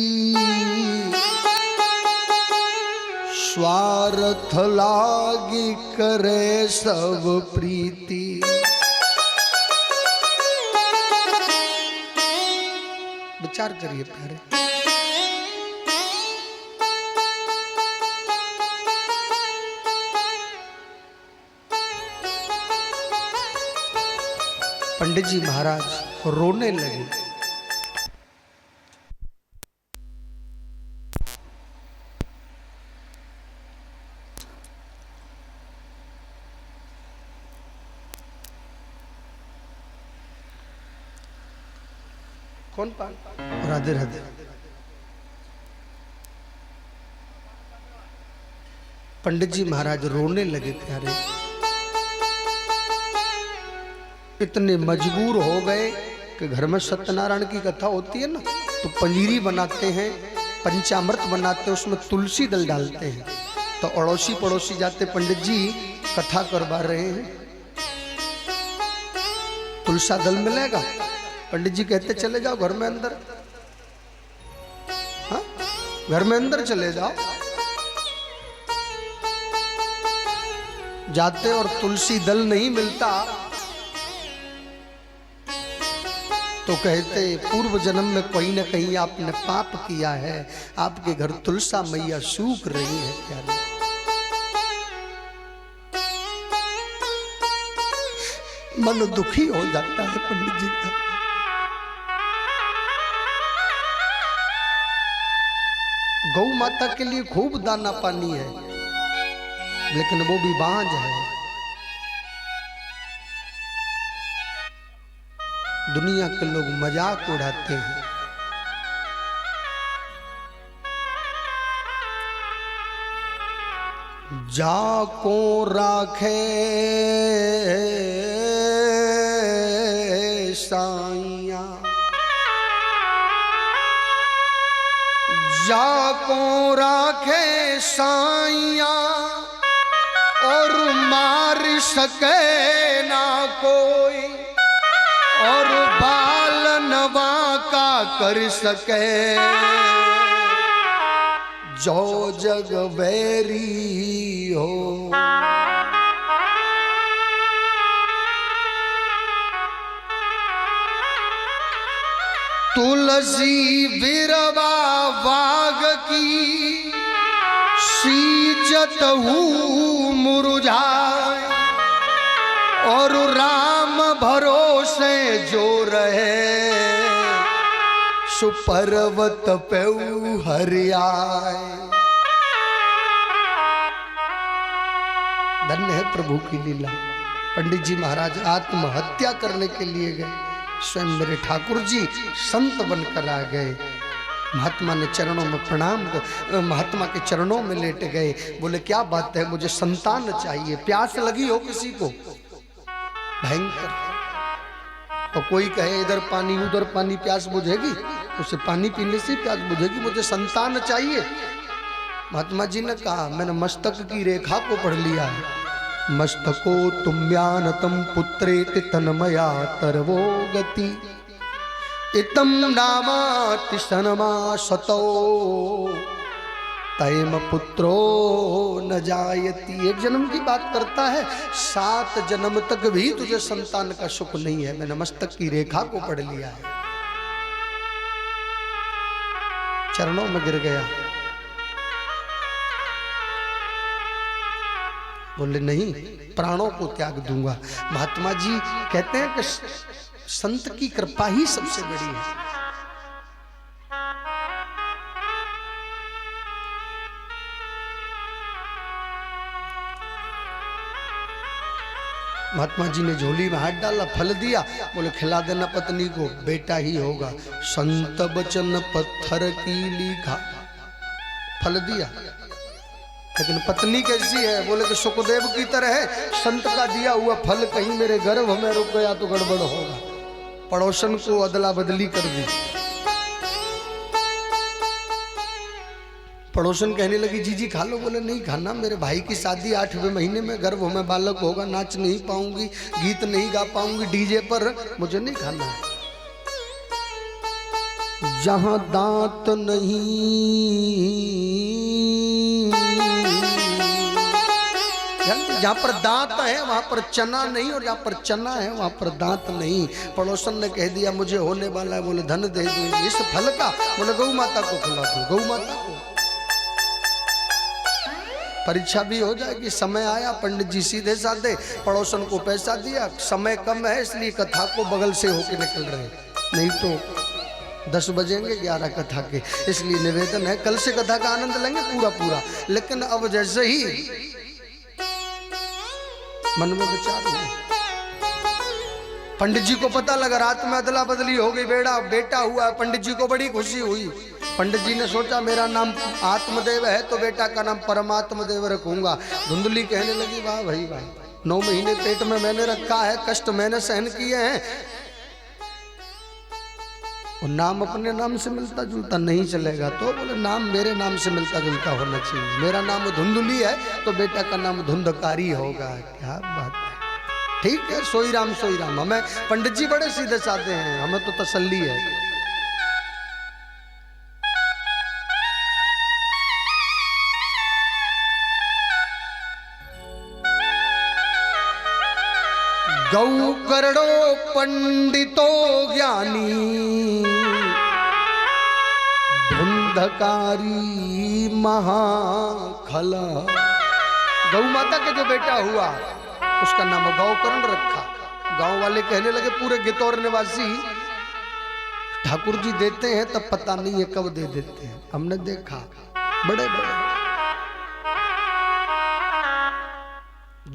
स्वार्थ लागी करे सब प्रीति। विचार करिए प्यारे। पंडित जी महाराज रोने लगे। कौन पाल? राधे राधे। पंडित जी महाराज रोने लगे प्यारे। इतने मजबूर हो गए कि घर में सत्यनारायण की कथा होती है ना, तो पंजीरी बनाते हैं, पंचामृत बनाते हैं, उसमें तुलसी दल डालते हैं। तो अड़ोसी पड़ोसी जाते, पंडित जी कथा करवा रहे हैं, तुलसा दल मिलेगा? पंडित जी कहते चले जाओ घर में अंदर। हाँ, घर में अंदर चले जाओ। जाते और तुलसी दल नहीं मिलता तो कहते पूर्व जन्म में कोई न कहीं आपने पाप किया है, आपके घर तुलसा मैया सूख रही है प्यारे। मन दुखी हो जाता है पंडित जी का। गौ माता के लिए खूब दाना पानी है, लेकिन वो भी बांझ है। दुनिया के लोग मजाक उड़ाते हैं। जाको राखे साइया, जाको राखे साइया, और मार सके ना कोई, और बाल नवा का कर सके, जो जग वैरी हो। तुलसी बिरवा बाग की सीजत हूँ मुरझाए, और राम भरोसे जो रहे, सुपर्वत पे हरियाए। धन्य है प्रभु की लीला। पंडित जी महाराज आत्महत्या करने के लिए गए, स्वयं मेरे ठाकुर जी संत बनकर आ गए। महात्मा ने चरणों में प्रणाम, महात्मा के चरणों में लेट गए। बोले क्या बात है, मुझे संतान चाहिए। प्यास लगी हो किसी को भयंकर, तो कोई कहे इधर पानी उधर पानी, प्यास बुझेगी? उसे पानी पीने से प्यास बुझेगी। मुझे संतान चाहिए। महात्मा जी ने कहा मैंने मस्तक की रेखा को पढ़ लिया है। मस्तको तुम्यानतम पुत्रेति तन्मया तरवो गति, इतम नामाति सनमा सतो, तयम पुत्रो न जायति। एक जन्म की बात करता है, 7 जन्म तक भी तुझे संतान का सुख नहीं है। मैंने मस्तक की रेखा को पढ़ लिया है। चरणों में गिर गया। बोले नहीं, प्राणों को त्याग दूंगा। महात्मा जी कहते हैं कि संत की कृपा ही सबसे बड़ी है। महात्मा जी ने झोली में हाथ डाला, फल दिया। बोले खिला देना पत्नी को, बेटा ही होगा। संत बचन पत्थर की लीखा, फल दिया। लेकिन पत्नी कैसी है? बोले कि सुखदेव की तरह है। संत का दिया हुआ फल कहीं मेरे गर्भ में रुक गया तो गड़बड़ होगा। पड़ोसन को अदला बदली कर दी। पड़ोसन कहने लगी जीजी खा लो। बोले नहीं खाना, मेरे भाई की शादी 8वें महीने में, गर्भ में बालक होगा, नाच नहीं पाऊंगी, गीत नहीं गा पाऊंगी डीजे पर, मुझे नहीं खाना है। जहां दांत नहीं जहाँ पर दांत है वहां पर चना नहीं, और जहाँ पर चना है वहां पर दांत नहीं। पड़ोसन ने कह दिया मुझे होने वाला है, बोले धन दे दूंगी इस फल का, बोले गौ माता को खिला दो, गौ माता को। परीक्षा भी हो जाएगी। समय आया, पंडित जी सीधे साधे पड़ोसन को पैसा दिया, समय कम है इसलिए कथा को बगल से होके निकल रहे, नहीं तो 10 बजेंगे 11 कथा के, इसलिए निवेदन है कल से कथा का आनंद लेंगे पूरा पूरा। लेकिन अब जैसे ही मन में विचार हुआ, पंडित जी को पता लगा रात में अदला बदली हो गई, बेटा हुआ। पंडित जी को बड़ी खुशी हुई। पंडित जी ने सोचा मेरा नाम आत्मदेव है तो बेटा का नाम परमात्मदेव रखूंगा। धुंधली कहने लगी वाह भाई वाह, 9 महीने पेट में मैंने रखा है, कष्ट मैंने सहन किए हैं, और नाम अपने नाम से मिलता जुलता नहीं चलेगा, तो बोले नाम मेरे नाम से मिलता जुलता होना चाहिए। मेरा नाम धुंधली है तो बेटा का नाम धुंधकारी होगा। क्या बात है, ठीक है, सोई राम सोई राम। हमें पंडित जी बड़े सीधे साधे हैं, हमें तो तसल्ली है। गौ करड़ो पंडितो ज्ञानी, धुंधकारी महाखला। गौ माता के जो बेटा हुआ उसका नाम गौकर्ण रखा। गांव वाले कहने लगे पूरे गितौर निवासी ठाकुर जी देते हैं तब पता नहीं है कब दे देते हैं, हमने देखा बड़े बड़े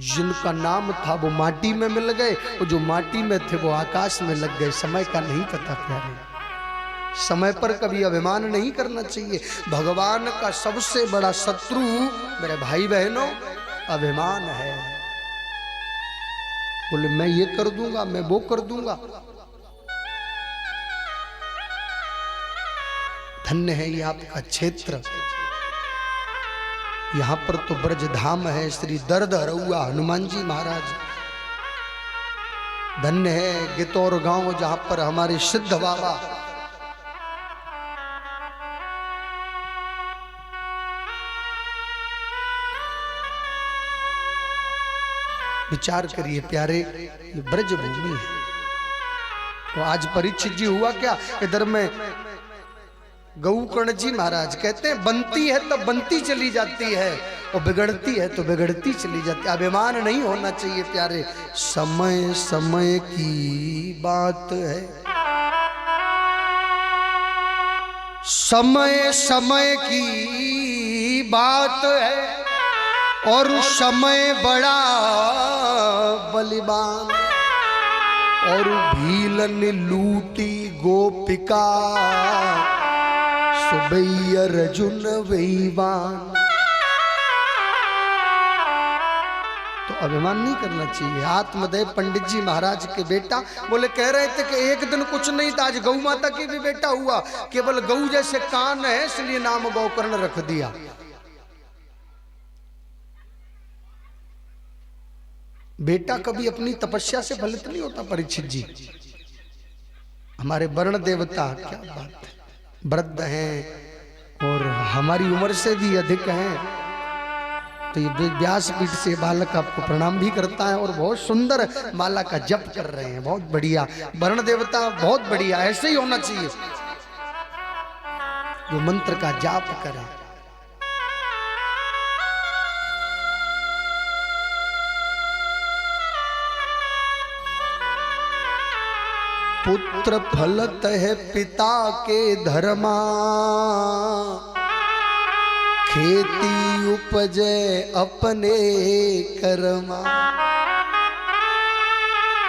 जिनका नाम था वो माटी में मिल गए, और जो माटी में थे वो आकाश में लग गए। समय का नहीं पता प्यारे, समय पर कभी अभिमान नहीं करना चाहिए। भगवान का सबसे बड़ा शत्रु मेरे भाई बहनों अभिमान है। बोले मैं ये कर दूंगा, मैं वो कर दूंगा। धन्य है ये आपका क्षेत्र, यहाँ पर तो ब्रज धाम है, श्री दर्द हरौआ हनुमान जी महाराज। धन्य है गितौर गांव जहां पर हमारे सिद्ध बाबा विचार करिए प्यारे, ये ब्रज भूमि है। तो आज परीक्षित जी हुआ क्या, इधर में गौकर्ण जी महाराज कहते हैं बनती है तो बनती चली जाती है, और बिगड़ती है तो बिगड़ती चली जाती है। अभिमान नहीं होना चाहिए प्यारे, समय समय की बात है, समय समय की बात है, और समय बड़ा बलिवान। और भीलन लूटी गोपिका, सुबैय अर्जुन वैवान। तो अभिमान नहीं करना चाहिए। आत्मदेव पंडित जी महाराज के बेटा बोले, कह रहे थे कि एक दिन कुछ नहीं था, आज गौ माता की भी बेटा हुआ, केवल गौ जैसे कान है इसलिए नाम गौकर्ण रख दिया। बेटा कभी अपनी तपस्या से फलित नहीं होता। परीक्षित जी हमारे वर्ण देवता, क्या बात है, वृद्ध हैं और हमारी उम्र से भी अधिक हैं। तो ये व्यासपीठ से बालक आपको प्रणाम भी करता है, और बहुत सुंदर माला का जप कर रहे हैं, बहुत बढ़िया। वर्ण देवता बहुत बढ़िया, ऐसे ही होना चाहिए जो मंत्र का जाप करे। पुत्र फलत है पिता के धर्मा, खेती उपजे अपने कर्मा।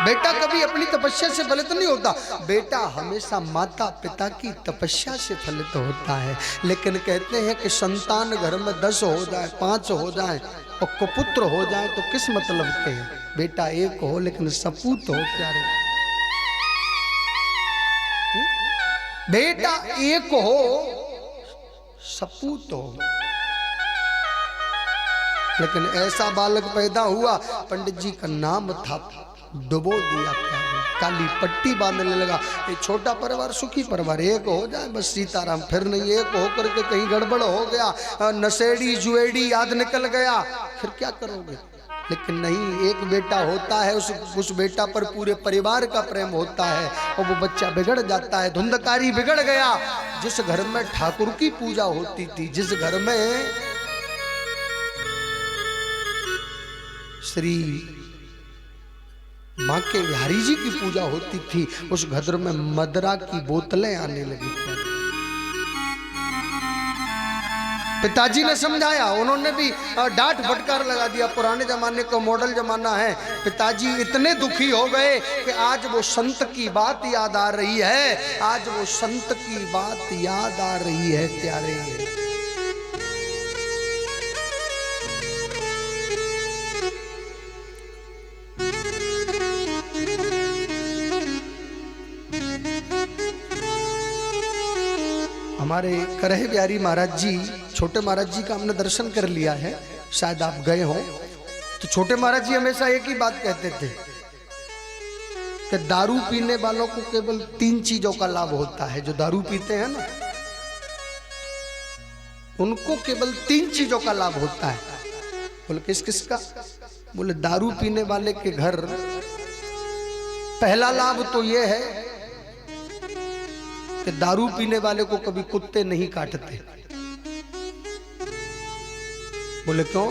बेटा कभी अपनी तपस्या से फलित नहीं होता, बेटा हमेशा माता पिता की तपस्या से फलित होता है। लेकिन कहते हैं कि संतान घर में 10 हो जाए, 5 हो जाए और कुपुत्र हो जाए तो किस मतलब के। बेटा एक हो लेकिन सपूत हो प्यारे। बेटा एक हो सपूत हो, लेकिन ऐसा बालक पैदा हुआ, पंडित जी का नाम था, डुबो दिया प्यारे, काली पट्टी बांधने लगा। ये छोटा परिवार सुखी परिवार, एक हो जाए बस सीताराम, फिर नहीं एक हो करके कहीं गड़बड़ हो गया, नशेड़ी जुएड़ी याद निकल गया, फिर क्या करोगे। लेकिन नहीं, एक बेटा होता है, उस बेटा पर पूरे परिवार का प्रेम होता है और वो बच्चा बिगड़ जाता है। धुंधकारी बिगड़ गया। जिस घर में ठाकुर की पूजा होती थी, जिस घर में श्री माँ के बिहारी जी की पूजा होती थी, उस घर में मदरा की बोतलें आने लगी थी। पिताजी ने समझाया, उन्होंने भी डांट फटकार लगा दिया। पुराने जमाने का मॉडल जमाना है। पिताजी इतने दुखी हो गए कि आज वो संत की बात याद आ रही है, आज वो संत की बात याद आ रही है प्यारे। हमारे करहे बिहारी महाराज जी, छोटे महाराज जी का हमने दर्शन कर लिया है, शायद आप गए हो। तो छोटे महाराज जी हमेशा एक ही बात कहते थे कि दारू पीने वालों को केवल 3 चीजों का लाभ होता है। जो दारू पीते हैं ना, उनको केवल 3 चीजों का लाभ होता है। बोले किस किस का? बोले दारू पीने वाले के घर पहला लाभ तो ये है कि दारू पीने वाले को कभी कुत्ते नहीं काटते। बोले क्यों?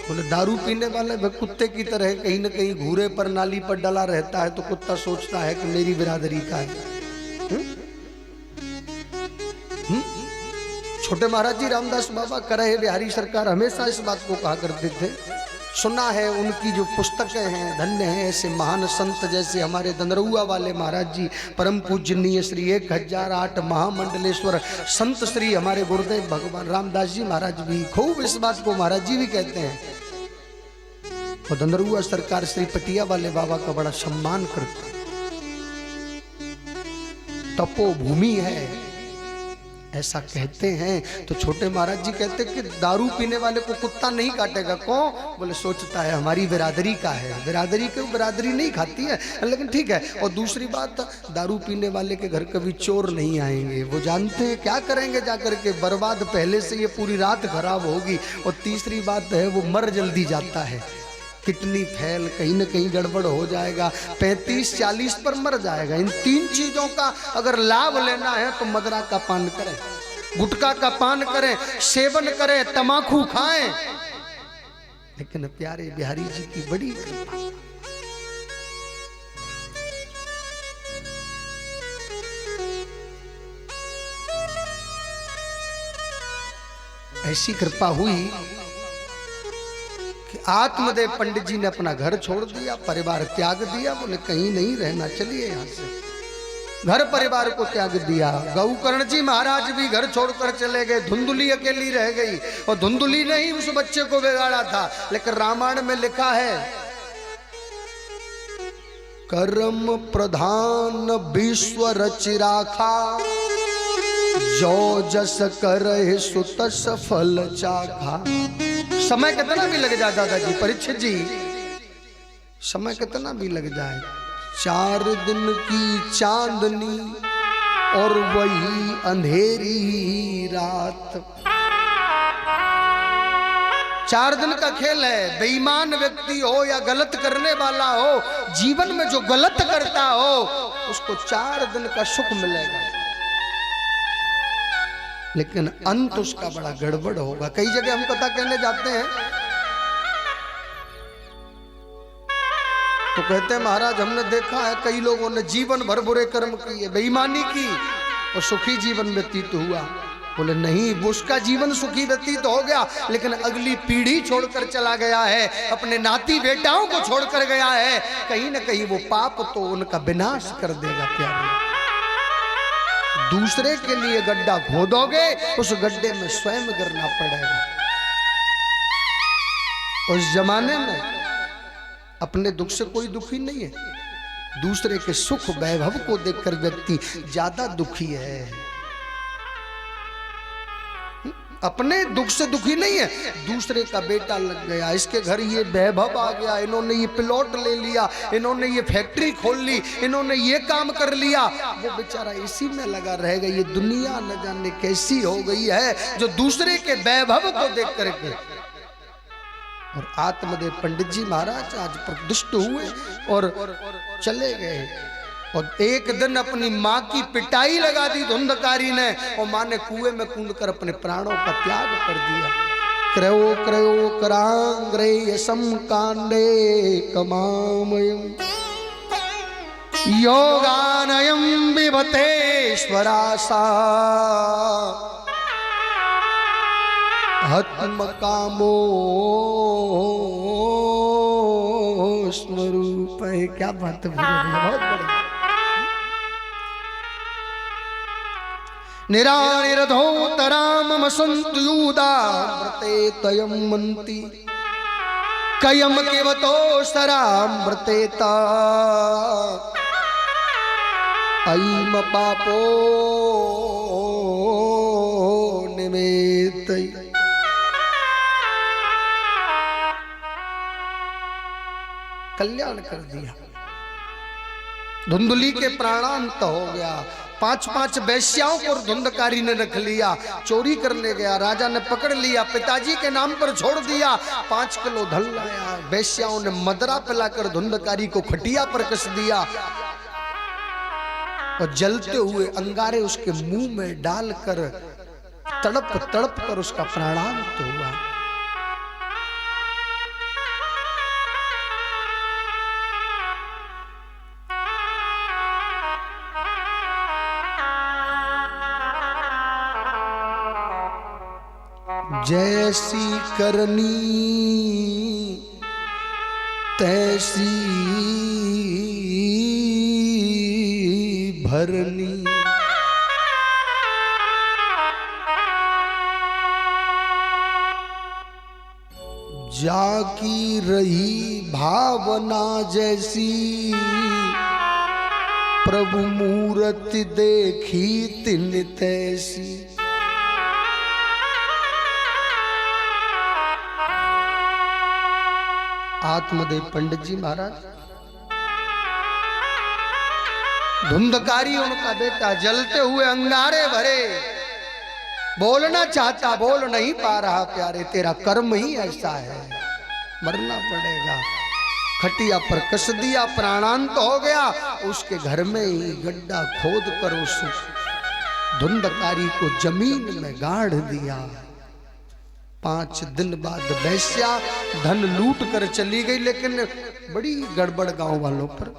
बोले दारू पीने वाले कुत्ते की तरह कहीं न कहीं घूरे पर नाली पर डला रहता है, तो कुत्ता सोचता है कि मेरी बिरादरी का है। छोटे महाराज जी रामदास बाबा करहे बिहारी सरकार हमेशा इस बात को कहा करते थे। सुना है उनकी जो पुस्तकें हैं धन्य हैं ऐसे महान संत जैसे हमारे दंदरुआ वाले महाराज जी, परम पूजनीय श्री 1008 महामंडलेश्वर संत श्री हमारे गुरुदेव भगवान रामदास जी महाराज भी खूब इस बात को महाराज जी भी कहते हैं। और दंदरुआ सरकार श्री पटिया वाले बाबा का बड़ा सम्मान करते। तपोभूमि है ऐसा कहते हैं। तो छोटे महाराज जी कहते कि दारू पीने वाले को कुत्ता नहीं काटेगा। कौन? बोले सोचता है हमारी बिरादरी का है। बिरादरी क्यों? बिरादरी नहीं खाती है, लेकिन ठीक है। और दूसरी बात, दारू पीने वाले के घर कभी चोर नहीं आएंगे। वो जानते हैं क्या करेंगे जाकर के, बर्बाद पहले से ये पूरी रात खराब होगी। और तीसरी बात है वो मर जल्दी जाता है, किडनी फेल, कहीं न कहीं गड़बड़ हो जाएगा, 35-40 पर मर जाएगा। इन 3 चीजों का अगर लाभ लेना है तो मदरा का पान करें, गुटखा का पान करें, सेवन करें, तमाकू खाएं। लेकिन प्यारे बिहारी जी की बड़ी कृपा, ऐसी कृपा हुई कि आत्मदेव पंडित जी ने अपना घर छोड़ दिया, परिवार त्याग दिया। बोले कहीं नहीं रहना, चलिए यहाँ से। घर परिवार को त्याग दिया। गौकर्ण जी महाराज भी घर छोड़कर चले गए। धुंधुली अकेली रह गई। और धुंधुली ने ही उस बच्चे को बिगाड़ा था। लेकिन रामायण में लिखा है कर्म प्रधान विश्व रचि राखा, जो जस करे सुत सफल चाखा। समय कितना भी लग जाए दादाजी, परीक्षित जी, समय कितना भी लग जाए, 4 दिन की चांदनी और वही अंधेरी रात। 4 दिन का खेल है। बेईमान व्यक्ति हो या गलत करने वाला हो, जीवन में जो गलत करता हो उसको 4 दिन का सुख मिलेगा, लेकिन अंत उसका बड़ा गड़बड़ होगा। कई जगह हम कथा कहने जाते हैं तो कहते हैं महाराज हमने देखा है कई लोगों ने जीवन भर बुरे कर्म किए, बेईमानी की और सुखी जीवन व्यतीत हुआ। बोले नहीं, उसका जीवन सुखी व्यतीत हो गया, लेकिन अगली पीढ़ी छोड़कर चला गया है, अपने नाती बेटाओं को छोड़कर गया है। कहीं ना कहीं वो पाप तो उनका विनाश कर देगा प्यारे। दूसरे के लिए गड्ढा खोदोगे, उस गड्ढे में स्वयं गिरना पड़ेगा। उस जमाने में अपने दुख से कोई दुखी नहीं है, दूसरे के सुख वैभव को देखकर व्यक्ति ज्यादा दुखी है। अपने दुख से दुखी नहीं है, दूसरे का बेटा लग गया, इसके घर ये वैभव आ गया, इन्होंने ये प्लॉट ले लिया, इन्होंने ये फैक्ट्री खोल ली, इन्होंने ये काम कर लिया, वो बेचारा इसी में लगा रहेगा। ये दुनिया न जाने कैसी हो गई है जो दूसरे के वैभव को देख करके और आत्मदेव पंडित जी महाराज आज प्रतिष्ठित हुए और चले गए। और एक दिन अपनी माँ की पिटाई लगा दी धुंधकारी ने, और माँ ने कुएं में कूद कर अपने प्राणों का त्याग कर दिया। क्रयो क्रयो करांग्रेयसम कांडे कमामयम् योगानयं विभतेश्वरासा हत्म कामो स्वरूप है। क्या बात है, बहुत बढ़िया। निरानिरधोतराम संतु यूदा व्रते तयम मंती कयम केवतो सराम व्रतेता ऐम पापो निमेत। कल्याण कर दिया। धुंधली के प्राणांत हो गया। 5-5 वेश्याओं को धुंधकारी ने रख लिया, चोरी करने गया, राजा ने पकड़ लिया, पिताजी के नाम पर छोड़ दिया। 5 किलो धन लाया। वेश्याओं ने मदरा पिलाकर धुंधकारी को खटिया पर कस दिया और जलते हुए अंगारे उसके मुंह में डालकर तड़प तड़प कर उसका प्राणांत हुआ। जैसी करनी तैसी भरनी, जाकी रही भावना जैसी, प्रभु मूरत देखी तिन तैसी। आत्मदेव पंडित जी महाराज, धुंधकारी उनका बेटा, जलते हुए अंगारे भरे, बोलना चाहता बोल नहीं पा रहा। प्यारे तेरा कर्म ही ऐसा है, मरना पड़ेगा। खटिया पर कस दिया, प्राणांत हो गया। उसके घर में ही गड्ढा खोद कर उस धुंधकारी को जमीन में गाड़ दिया। 5 दिन बाद वैश्या धन लूट कर चली गई, लेकिन बड़ी गड़बड़ गांव वालों पर।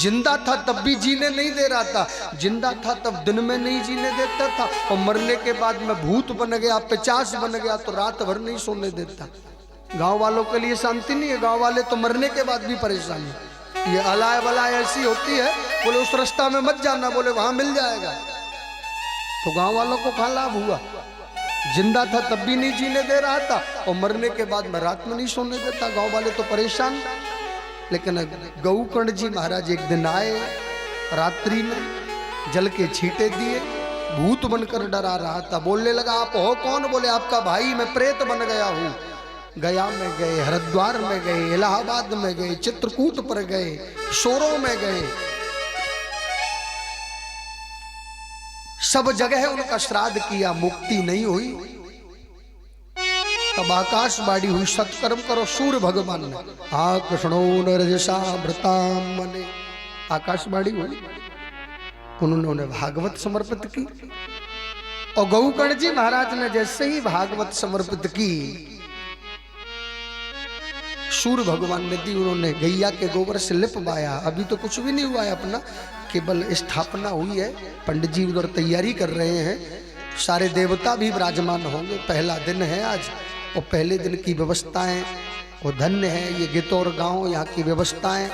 जिंदा था तब भी जीने नहीं दे रहा था, जिंदा था तब दिन में नहीं जीने देता था, और मरने के बाद में भूत बन गया, पिचास बन गया तो रात भर नहीं सोने देता। गांव वालों के लिए शांति नहीं है, गांव वाले तो मरने के बाद भी परेशान है। ये अलाय बलाय ऐसी होती है, बोले उस रास्ता में मत जाना, बोले वहां मिल जाएगा। तो गांव वालों को क्या लाभ हुआ? जिंदा था तब भी नहीं जीने दे रहा था, और मरने के बाद में रात में नहीं सोने देता। गांव वाले तो परेशान। लेकिन गौकर्ण जी महाराज एक दिन आए, रात्रि में जल के छींटे दिए, भूत बनकर डरा रहा था। बोलने लगा, आप हो कौन? बोले आपका भाई, मैं प्रेत बन गया हूँ। गया में गए, हरिद्वार में गए, इलाहाबाद में गए, चित्रकूट पर गए, शोरों में गए, सब जगह उनका श्राद्ध किया, मुक्ति नहीं हुई। तब आकाशवाणी हुई, सत्कर्म करो। सूर्य भगवान ने आकृष्णो नरजसा व्रताम मने, आकाशवाणी हुई। उन्होंने भागवत समर्पित की, और गौकर्ण जी महाराज ने जैसे ही भागवत समर्पित की, सूर्य भगवान ने दी। उन्होंने गैया के गोबर से लिपवाया। अभी तो कुछ भी नहीं हुआ है, अपना केवल स्थापना हुई है। पंडित जी उधर तैयारी कर रहे हैं, सारे देवता भी विराजमान होंगे। पहला दिन है आज, और पहले दिन की व्यवस्थाएं वो धन्य है। ये गितौर गांव, यहाँ की व्यवस्थाएं,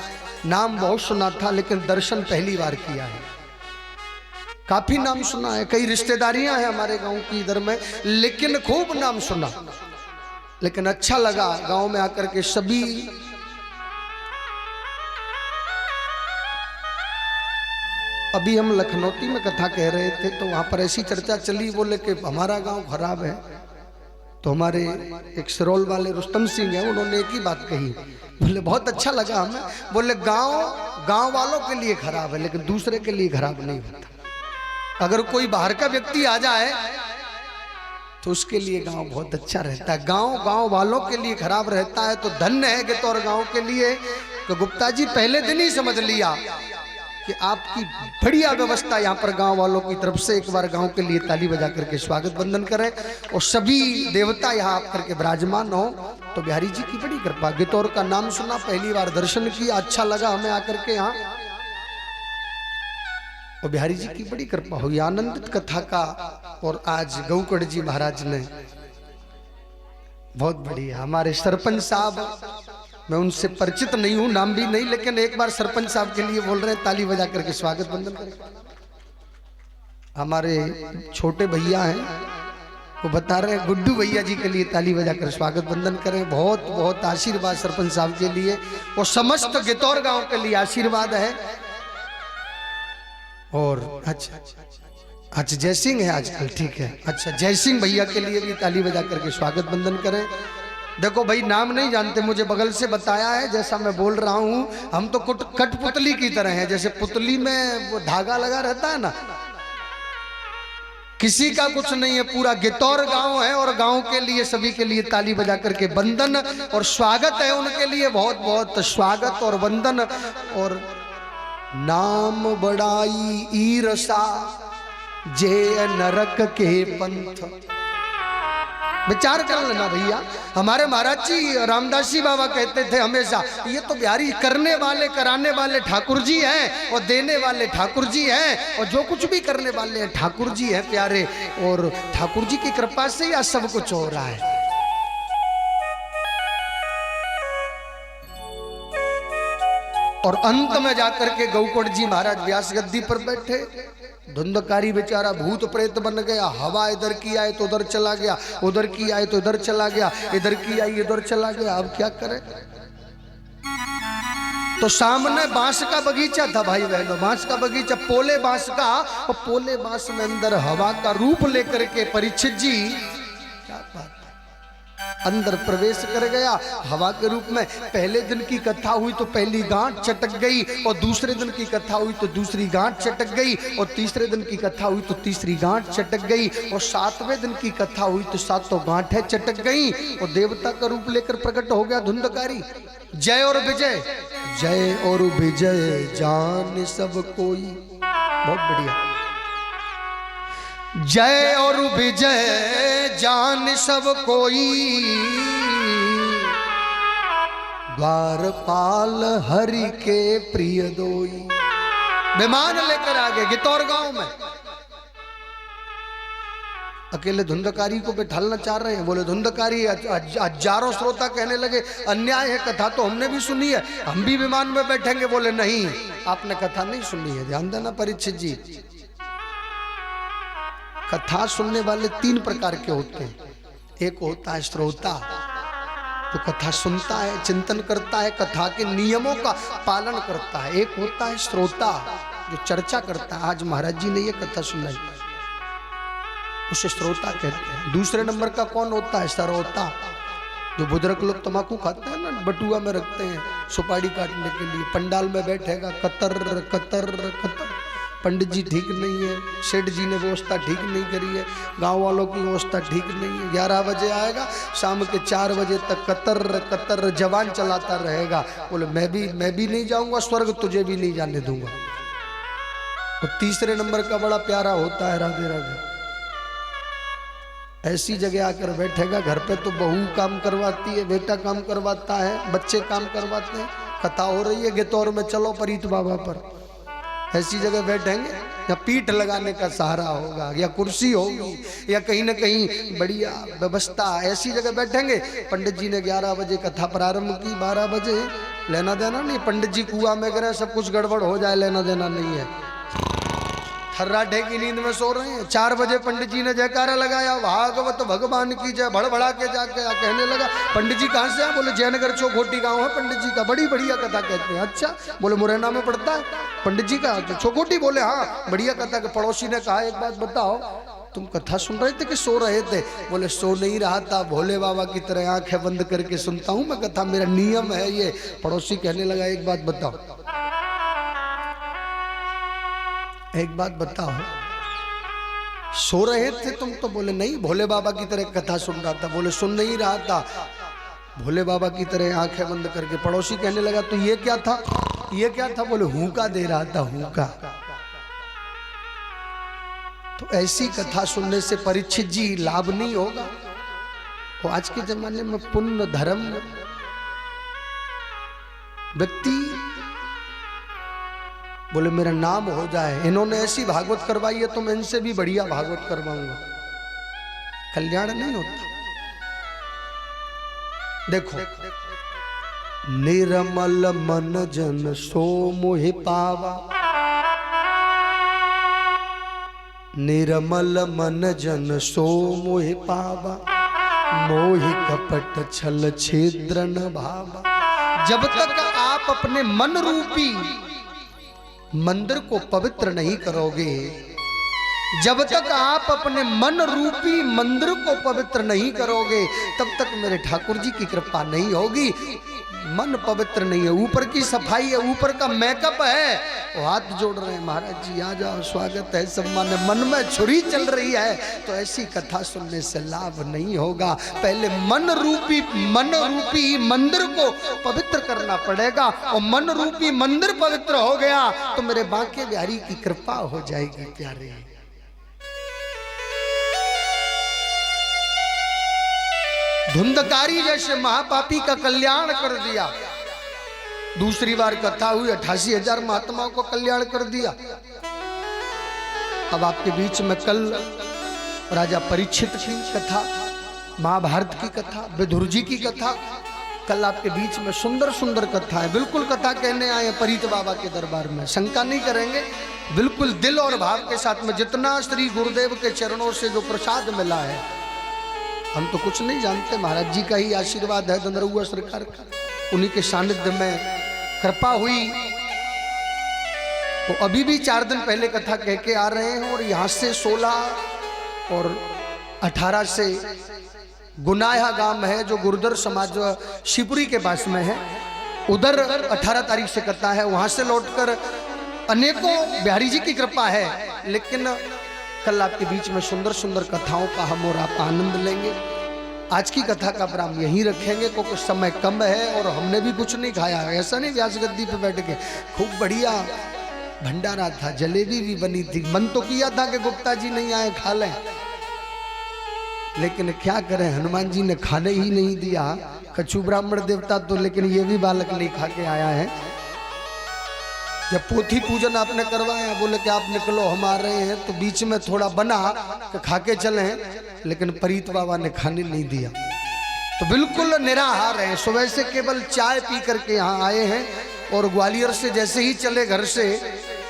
नाम बहुत सुना था, लेकिन दर्शन पहली बार किया है। काफी नाम सुना है, कई रिश्तेदारियां हैं हमारे गांव की इधर में, लेकिन खूब नाम सुना। लेकिन अच्छा लगा गांव में आकर के। सभी अभी हम लखनौती में कथा कह रहे थे, तो वहां पर ऐसी चर्चा चली, बोले कि हमारा गांव खराब है। तो हमारे एक सिरोल वाले रुस्तम सिंह हैं, उन्होंने एक ही बात कही, बोले बहुत अच्छा लगा हमें। बोले गांव वालों के लिए खराब है, लेकिन दूसरे के लिए खराब नहीं होता। अगर कोई बाहर का व्यक्ति आ जाए तो उसके लिए गांव बहुत अच्छा रहता है। गांव वालों के लिए खराब रहता है तो धन्य है गितौर गांव के लिए। तो गुप्ता जी पहले दिन ही समझ लिया कि आपकी बढ़िया व्यवस्था यहाँ पर गांव वालों की तरफ से। एक बार गांव के लिए ताली बजा करके स्वागत वंदन करें और सभी देवता यहाँ आकर के विराजमान हो। तो बिहारी जी की बड़ी कृपा, गितौर का नाम सुना, पहली बार दर्शन किया, अच्छा लगा हमें आकर के यहाँ। और बिहारी जी की बड़ी कृपा हुई, आनंदित कथा का। और आज गौकड़ जी महाराज ने बहुत बढ़िया, हमारे सरपंच साहब, मैं उनसे परिचित नहीं हूं, नाम भी नहीं, लेकिन एक बार सरपंच साहब के लिए बोल रहे हैं, ताली बजा करके स्वागत वंदन करें। हमारे छोटे भैया हैं, वो बता रहे हैं गुड्डू भैया जी के लिए ताली बजा कर स्वागत वंदन करें। बहुत बहुत आशीर्वाद सरपंच साहब के लिए और समस्त गितौर गांव के लिए आशीर्वाद है। और अच्छा जय सिंह है आजकल, ठीक है। अच्छा जय सिंह भैया के लिए भी ताली बजा करके स्वागत वंदन करें। देखो भाई, नाम नहीं जानते, मुझे बगल से बताया है, जैसा मैं बोल रहा हूं, हम तो कठपुतली की तरह हैं। जैसे पुतली में वो धागा लगा रहता है ना, किसी का कुछ नहीं है, पूरा गितौर गांव है। और गांव के लिए सभी के लिए ताली बजा करके वंदन और स्वागत है उनके लिए, बहुत बहुत स्वागत और वंदन। और नाम बड़ाई ईरसा जे नरक के पंथ। विचार कर लेना भैया, हमारे महाराज जी रामदास जी बाबा कहते थे हमेशा, ये तो बिहारी करने वाले कराने वाले ठाकुर जी हैं और देने वाले ठाकुर जी हैं और जो कुछ भी करने वाले हैं ठाकुर जी हैं प्यारे। और ठाकुर जी की कृपा से यह सब कुछ हो रहा है। और अंत में जाकर के गौकड़ जी महाराज व्यास गद्दी पर बैठे। धुंधकारी बेचारा भूत प्रेत बन गया, हवा इधर की आए तो उधर चला गया, उधर की आए तो इधर चला गया, इधर की आई इधर चला गया। अब क्या करे? तो सामने बांस का बगीचा था भाई बहनों, बांस का बगीचा, पोले बांस का, और पोले बांस में अंदर हवा का रूप लेकर के परीक्षित जी, क्या बात, अंदर प्रवेश कर गया हवा के रूप में। पहले दिन की कथा हुई तो पहली गांठ चटक गई, और दूसरे दिन की कथा हुई तो दूसरी गांठ चटक गई, और तीसरे दिन की कथा हुई तो तीसरी गांठ चटक गई, और सातवें दिन की कथा हुई तो सातों गांठें चटक गई। और देवता का रूप लेकर प्रकट हो गया धुंधकारी। जय और विजय, जय और विजय जान सब कोई, बहुत बढ़िया। जय और विजय जान सब कोई, द्वारपाल हरि के प्रिय दोई। विमान लेकर आ गए गितौर गांव में। अकेले धुंधकारी को बैठालना चाह रहे हैं। बोले धुंधकारी, हजारों श्रोता कहने लगे अन्याय है, कथा तो हमने भी सुनी है, हम भी विमान में बैठेंगे। बोले नहीं, आपने कथा नहीं सुनी है, ध्यान देना परीक्षित जी। कथा सुनने वाले तीन प्रकार के होते हैं। एक होता है श्रोता, तो कथा सुनता है, चिंतन करता है, कथा के नियमों का पालन करता है। एक होता है श्रोता जो चर्चा करता है, आज महाराज जी ने ये कथा सुनाई, उसे श्रोता कहते हैं। दूसरे नंबर का कौन होता है? सरोता, जो बुजुर्ग लोग तंबाकू खाते हैं ना, बटुआ में रखते हैं सुपारी काटने के लिए, पंडाल में बैठेगा, कतर कतर कतर, पंडित जी ठीक नहीं है, सेठ जी ने व्यवस्था ठीक नहीं करी है, गांव वालों की व्यवस्था ठीक नहीं है। 11 बजे आएगा, शाम के 4 बजे तक कतर कतर जवान चलाता रहेगा। बोले मैं भी नहीं जाऊंगा स्वर्ग, तुझे भी नहीं जाने दूंगा। और तीसरे नंबर का बड़ा प्यारा होता है राधे राधे। ऐसी जगह आकर बैठेगा, घर पे तो बहू काम करवाती है, बेटा काम करवाता है, बच्चे काम करवाते हैं, कथा हो रही है गितौर में, चलो परीत बाबा पर। ऐसी जगह बैठेंगे या पीठ लगाने का सहारा होगा, या कुर्सी होगी, या कहीं ना कहीं बढ़िया व्यवस्था, ऐसी जगह बैठेंगे। पंडित जी ने 11 बजे कथा प्रारंभ की, 12 बजे लेना देना नहीं, पंडित जी कुआं में गिरे, सब कुछ गड़बड़ हो जाए, लेना देना नहीं है। थर्राटे की नींद में सो रहे हैं। 4 बजे पंडित जी ने जयकारा लगाया, भागवत भगवान की जय, भड़बड़ा के जाके कहने लगा, पंडित जी कहाँ से आए? बोले जयनगर चौखोटी गांव है पंडित जी का, बड़ी बढ़िया कथा कहते हैं। अच्छा, बोले मुरैना में पड़ता है पंडित जी का चौखोटी? बोले हाँ बढ़िया कथा। के पड़ोसी ने कहा एक बात बताओ, तुम कथा सुन रहे थे कि सो रहे थे? बोले सो नहीं रहा था, भोले बाबा की तरह आंखें बंद करके सुनता हूँ मैं कथा, मेरा नियम है ये। पड़ोसी कहने लगा एक बात बताओ, एक बात बताओ, सो रहे थे तुम? तो बोले नहीं, भोले बाबा की तरह कथा सुन रहा था। बोले सुन नहीं रहा था, भोले बाबा की तरह आंखें बंद करके। पड़ोसी कहने लगा तो ये क्या था, ये क्या था? बोले हुक्का दे रहा था, हुक्का। तो ऐसी कथा सुनने से परीक्षित जी लाभ नहीं होगा। तो आज के जमाने में पुण्य धर्म व्यक्ति बोले मेरा नाम हो जाए, इन्होंने ऐसी भागवत करवाई है तो मैं इनसे भी बढ़िया भागवत करवाऊंगा, कल्याण नहीं होता। देखो, निर्मल मन जन सो मोहि पावा, निर्मल मन जन सो मोहि पावा, मोहि कपट छल छिद्र न भावा। जब तक आप अपने मन रूपी मंदिर को पवित्र नहीं करोगे, जब तक आप अपने मन रूपी मंदिर को पवित्र नहीं करोगे, तब तक मेरे ठाकुर जी की कृपा नहीं होगी। मन पवित्र नहीं है, ऊपर की सफाई है, ऊपर का मेकअप है, वो हाथ जोड़ रहे हैं, महाराज जी आ जाओ, स्वागत है, सम्मान है, मन में छुरी चल रही है, तो ऐसी कथा सुनने से लाभ नहीं होगा। पहले मन रूपी मंदिर को पवित्र करना पड़ेगा, और मन रूपी मंदिर पवित्र हो गया तो मेरे बांके बिहारी की कृपा हो जाएगी। प्यारे, धुंधकारी जैसे महापापी का कल्याण कर दिया। दूसरी बार कथा हुई, 88,000 महात्माओं को कल्याण कर दिया। अब आपके बीच में कल राजा परीक्षित की कथा, महाभारत की कथा, विदुर जी की कथा, कल आपके बीच में सुंदर सुंदर कथा है। बिल्कुल कथा कहने आए परीत बाबा के दरबार में, शंका नहीं करेंगे, बिल्कुल दिल और भाव के साथ में। जितना श्री गुरुदेव के चरणों से जो प्रसाद मिला है, हम तो कुछ नहीं जानते, महाराज जी का ही आशीर्वाद है, धनरुआ सरकार का, उन्हीं के सानिध्य में कृपा हुई। तो अभी भी 4 दिन पहले कथा कह के आ रहे हैं, और यहाँ से 16 और 18 से गुनाया गांव है जो गुर्जर समाज शिवपुरी के पास में है, उधर 18 तारीख से कथा है। वहां से लौटकर अनेकों बिहारी जी की कृपा है, लेकिन कल आपके बीच में सुंदर सुंदर कथाओं का हम और आप आनंद लेंगे। आज की कथा का विराम यहीं रखेंगे, क्योंकि समय कम है और हमने भी कुछ नहीं खाया है। ऐसा नहीं व्यास गद्दी पे बैठ के, खूब बढ़िया भंडारा था, जलेबी भी बनी थी। मन तो किया था कि गुप्ता जी नहीं आए खा लें, लेकिन क्या करें, हनुमान जी ने खाने ही नहीं दिया। कछु ब्राह्मण देवता तो, लेकिन ये भी बालक नहीं खा के आया है। जब पोथी पूजन आपने करवाया, बोले कि आप निकलो हम आ रहे हैं, तो बीच में थोड़ा बना कि खा के चले, लेकिन परीत बाबा ने खाने नहीं दिया, तो बिल्कुल निराहार हैं। सुबह से केवल चाय पी करके यहाँ आए हैं, और ग्वालियर से जैसे ही चले घर से,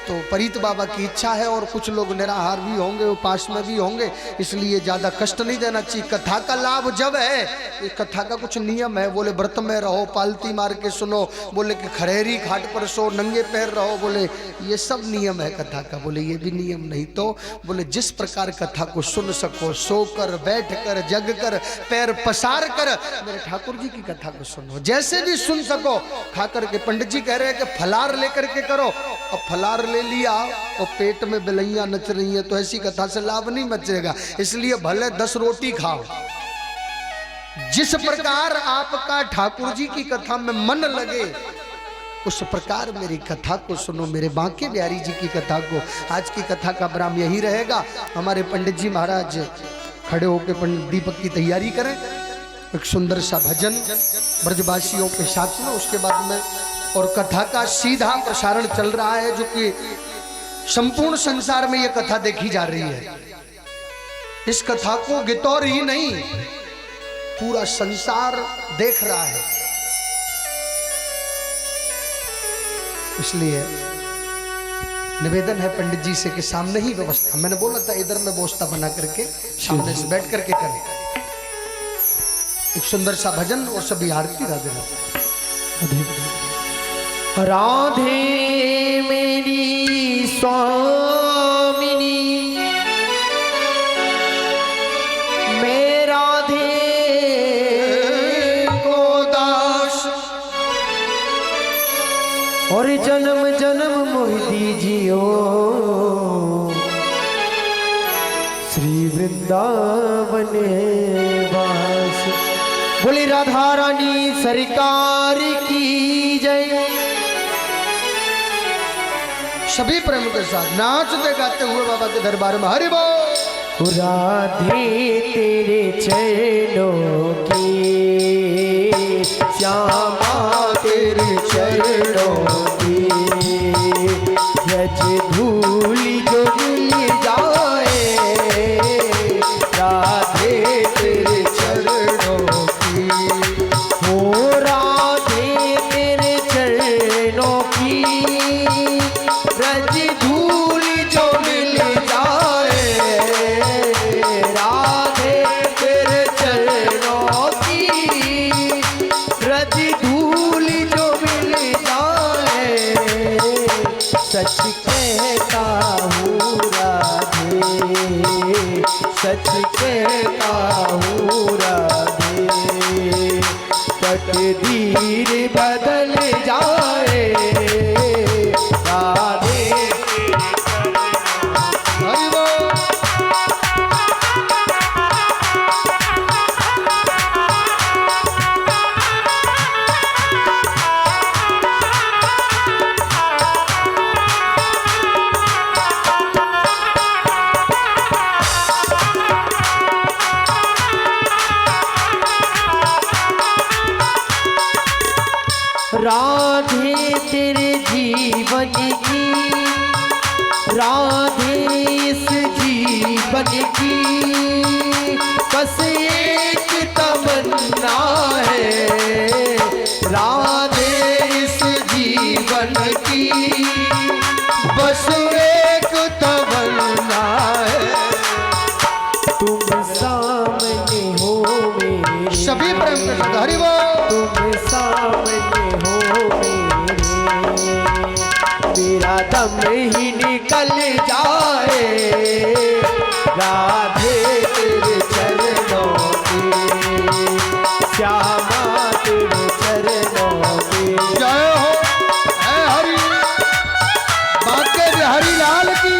तो परीत बाबा की इच्छा है, और कुछ लोग निराहार भी होंगे, उपास में भी होंगे, इसलिए ज्यादा कष्ट नहीं देना चाहिए। कथा का लाभ जब है, इस कथा का कुछ नियम है, बोले व्रत में रहो, पालती मार के सुनो, बोले कि खड़ेरी घाट पर सो, नंगे पैर रहो, बोले ये सब नियम है कथा का। बोले ये भी नियम नहीं, तो बोले जिस प्रकार कथा को सुन सको, सोकर, बैठ कर, जग कर, पैर पसार कर मेरे ठाकुर जी की कथा को सुनो, जैसे भी सुन सको। खा करके, पंडित जी कह रहे हैं कि फलार लेकर के करो, अब फलार ले लिया और पेट में बिलैया नच रही है, तो ऐसी कथा से लाभ नहीं मचेगा। इसलिए भले 10 रोटी खाओ। जिस प्रकार आपका ठाकुर जी की कथा में मन लगे, उस प्रकार मेरी कथा को सुनो, मेरे बांके बिहारी जी की कथा को। आज की कथा का विराम यही रहेगा। हमारे पंडित जी महाराज खड़े होकर पंडित दीपक की तैयारी करें, एक सुंदर सा भजन ब्रजवासियों के साथ में, उसके बाद में और कथा का सीधा प्रसारण चल रहा है, जो कि संपूर्ण संसार में यह कथा देखी जा रही है। इस कथा को गितौर ही नहीं, पूरा संसार देख रहा है। इसलिए निवेदन है पंडित जी से कि सामने ही व्यवस्था, मैंने बोला था इधर में व्यवस्था बना करके सामने से बैठ करके करें एक सुंदर सा भजन और सभी आरती। राधे राधे मेरी स्वामिनी, मैं राधे को दास, और जन्म जन्म मोहि दीजियो श्री वृंदावन वास। बोली राधा रानी सरकार की जय। सभी प्रेम के साथ नाचते गाते हुए बाबा के दरबार में हरि बोल। राधे तेरे चरणों की, श्यामा तेरे चरणों की, यज धूल जो मिल जाए, राधे तेरे चरणों की, हो राधे तेरे चरणों की, रज धूल जो मिल जाए, राधे तेरे चरणों की, रज धूल जो मिल जाए, सच कहता हूँ राधे, सच कहता हूँ राधे, तकदीर बदल जाए, राधे हरि बोल। राधे तेरे जीवन की, राधे इस जीवन की, बस एक तमन्ना है, राधे इस जीवन की, बस एक तमन्ना है, तुम सामने हो मेरे, सभी प्रेम के साथ हरि बोल। तुम सामने हो मेरे, मेरा दम ही निकल जाए, राधे तेरे चरणों की, श्यामा तेरे चरणों की। जय हो है हरि बाके हरि लाल की।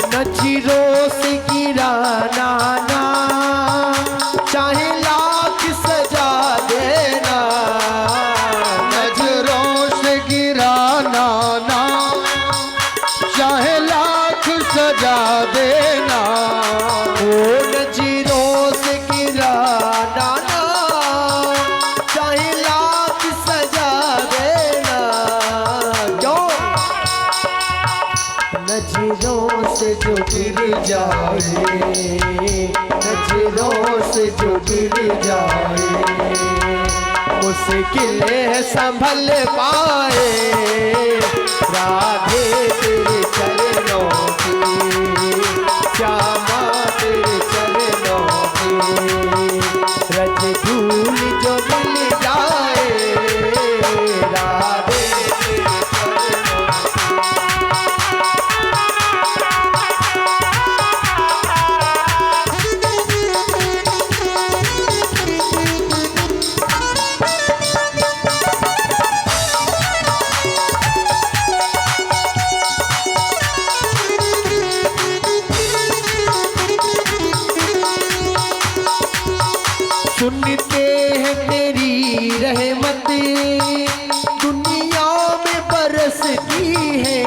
नजरों से गिरा नाना, चाहे लाख सजा देना, नजरों से गिरा नाना, चाहे लाख सजा देना, ओ नजरों से गिरा नाना, चाहे लाख सजा देना, क्यों नजरों से जो गिर जाए, नजरों से जो गिर जाए, मुश्किल है संभल पाए, राधे तेरे चरणों की, श्यामा तेरे चरणों की, रज धूल जो मिल जाए, राधे तेरे चरणों सुनते हैं तेरी रहमत, दुनिया में बरसती है,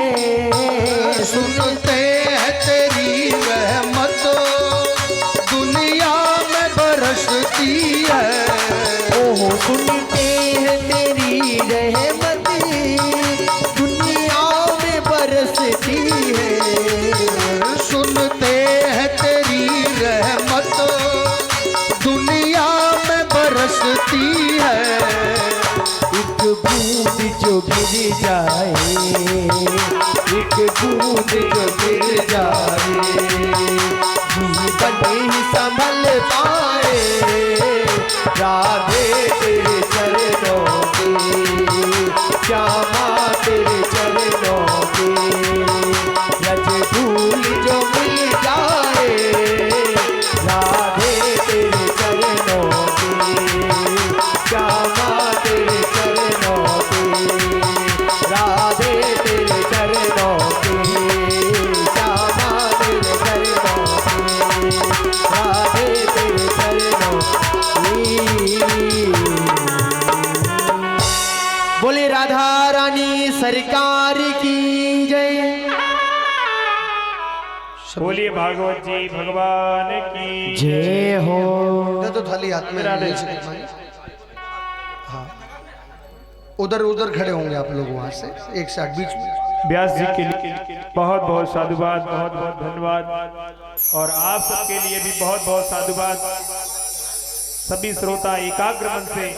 सुनते हैं तेरी रहमत, दुनिया में बरसती है, ओहो सुनते हैं तेरी रहमत, दुनिया में बरसती है, सुनते हैं तेरी रहमत, दुनिया में बरसती है, एक बूंद जो गिर जाए, एक बूंद जो गिर जाए, जीवन ही संभल पाए, बोलिए भागवत जी भगवान की जय हो। दे तो थाली हाथ में राधे। हाँ, उधर उधर खड़े होंगे आप लोग वहां से एक साथ बीच में। व्यास जी के लिए बहुत बहुत साधुवाद, बहुत बहुत धन्यवाद और आप सबके लिए भी बहुत बहुत साधुवाद। सभी श्रोता एकाग्र मन से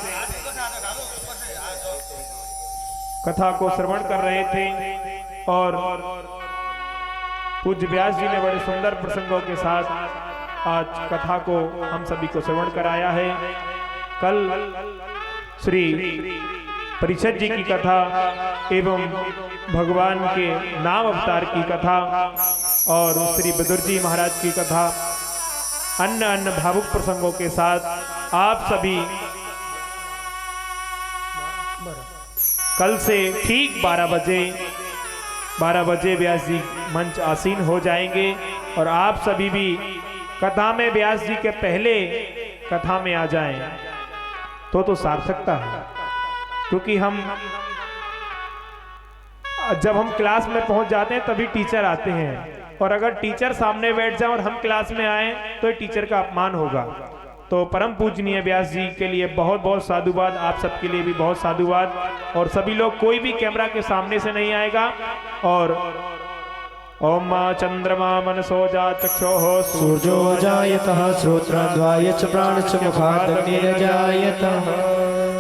कथा को श्रवण कर रहे थे और पूज्य व्यास जी ने बड़े सुंदर प्रसंगों के साथ आज कथा को हम सभी को श्रवण कराया है। कल श्री परिषद जी की कथा एवं भगवान के नाम अवतार की कथा और श्री बदुर जी महाराज की कथा अन्य अन्य भावुक प्रसंगों के साथ आप सभी कल से ठीक 12 बजे व्यास जी मंच आसीन हो जाएंगे और आप सभी भी कथा में व्यास जी के पहले कथा में आ जाएं तो सार्थकता है। क्योंकि जब हम क्लास में पहुंच जाते हैं तभी टीचर आते हैं और अगर टीचर सामने बैठ जाए और हम क्लास में आए तो टीचर का अपमान होगा। तो परम पूजनीय व्यास जी के लिए बहुत बहुत साधुवाद, आप सबके लिए भी बहुत साधुवाद। और सभी लोग, कोई भी कैमरा के सामने से नहीं आएगा। और ओम मां चंद्रमा मनसो जातक्षोः सूर्यो जायतः श्रोत्रद्वाय च प्राणश्च मुखादग्निर्जायतः।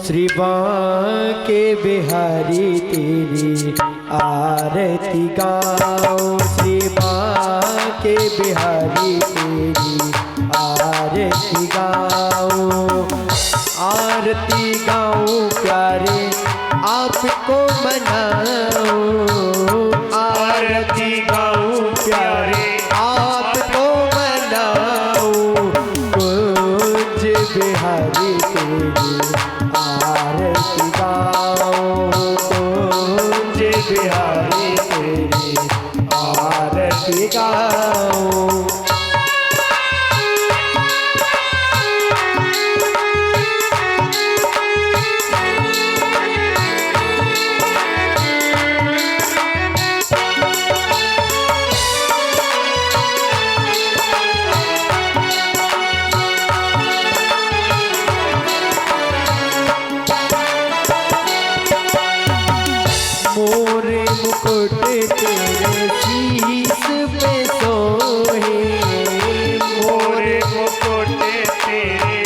श्री बांके बिहारी तेरी आरती गाओ, श्री बांके बिहारी तेरी आरती गाओ। आरती गाओ प्यारे आपको मनाओ, आरती गाओ प्यारे आपको मनाओ। कुंज बिहारी तेरी आरती गाओ, कुंज बिहारी तेरी आरती गाओ। मोरे मुकुट तेरे शीश पे सोहे, मोरे मुकुट तेरे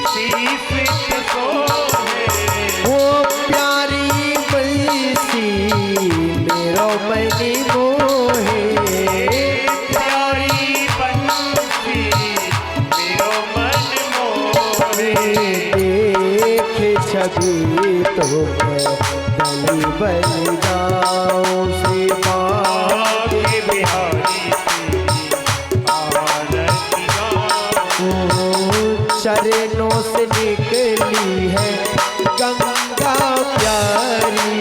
शीश पे सोहे। वो प्यारी बंसी मेरो मन मोहे, प्यारी बंसी मेरो मन मोहे। देख छवि तो गली बन जाओ। श्री बांके बिहारी आरती गाओ। चरणों से निकली है गंगा प्यारी,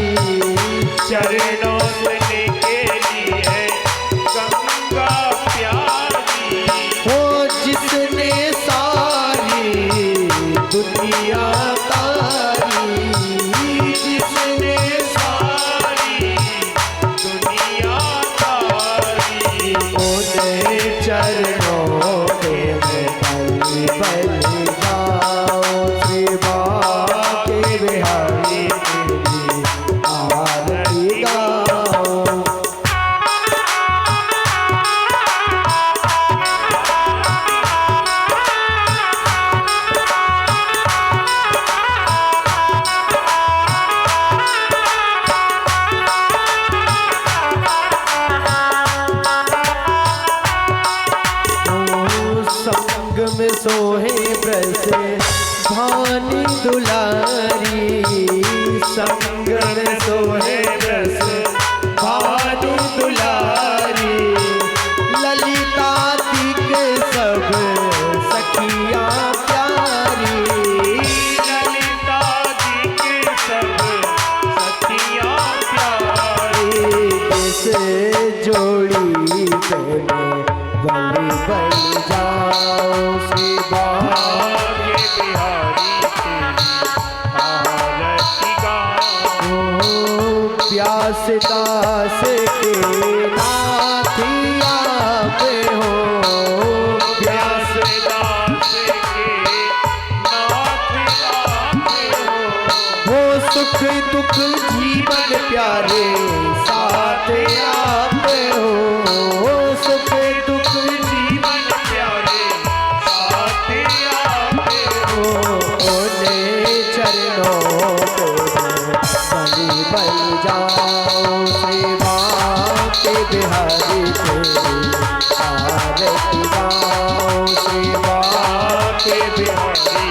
चरणों से निकली है गंगा प्यारी। वो जिसने सारी दुनिया तारी, जिसने सारी दुनिया तारी। उन्हें चरणों में बल जाओ। श्री बांके बिहारी तेरी आरती गाओ। संग में सोहे ब्रज भानी दुलारी, संग में सोहे ब्रज भानी दुलारी। ललिता दिक सब सखियां प्यारी, ललिता जी के सब सखियां प्यारी। इस जोड़ी बने बलि बन जाओ। श्री बांके बिहारी तेरी आरती गाओ। प्यास दास के नाथी प्यारे साथ आप हो सुख दुख जीवन प्यारे साथ आप हो ओने चरणों में बलि बन जाओ सेवा के बिहारी तेरी आरती गाओ सेवा के बिहारी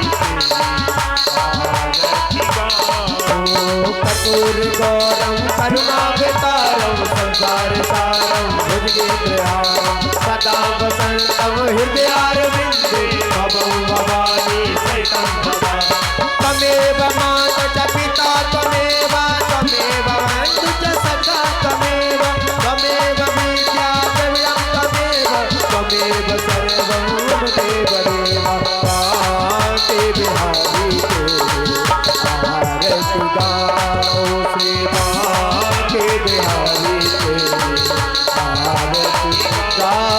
आरती गाओ कपूर गौरम करुणावतारम संसार सारम भुजगेन्द्रहारम सदा वसंतम हृदयारविंदे भवं भवानी सहितं भवामि त्वमेव माता च पिता त्वमेव बन्धु च सखा त्वमेव विद्या द्रविणं त्वमेव सर्वं मम देव पाते बिहारी तेरे आरती गाओ सेवा के बिहारी तेरे आरती गाओ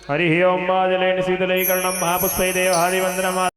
हरि ओम बाजलेन शीतलैकर्णं महापुष्पै देवहारिवन्दनम्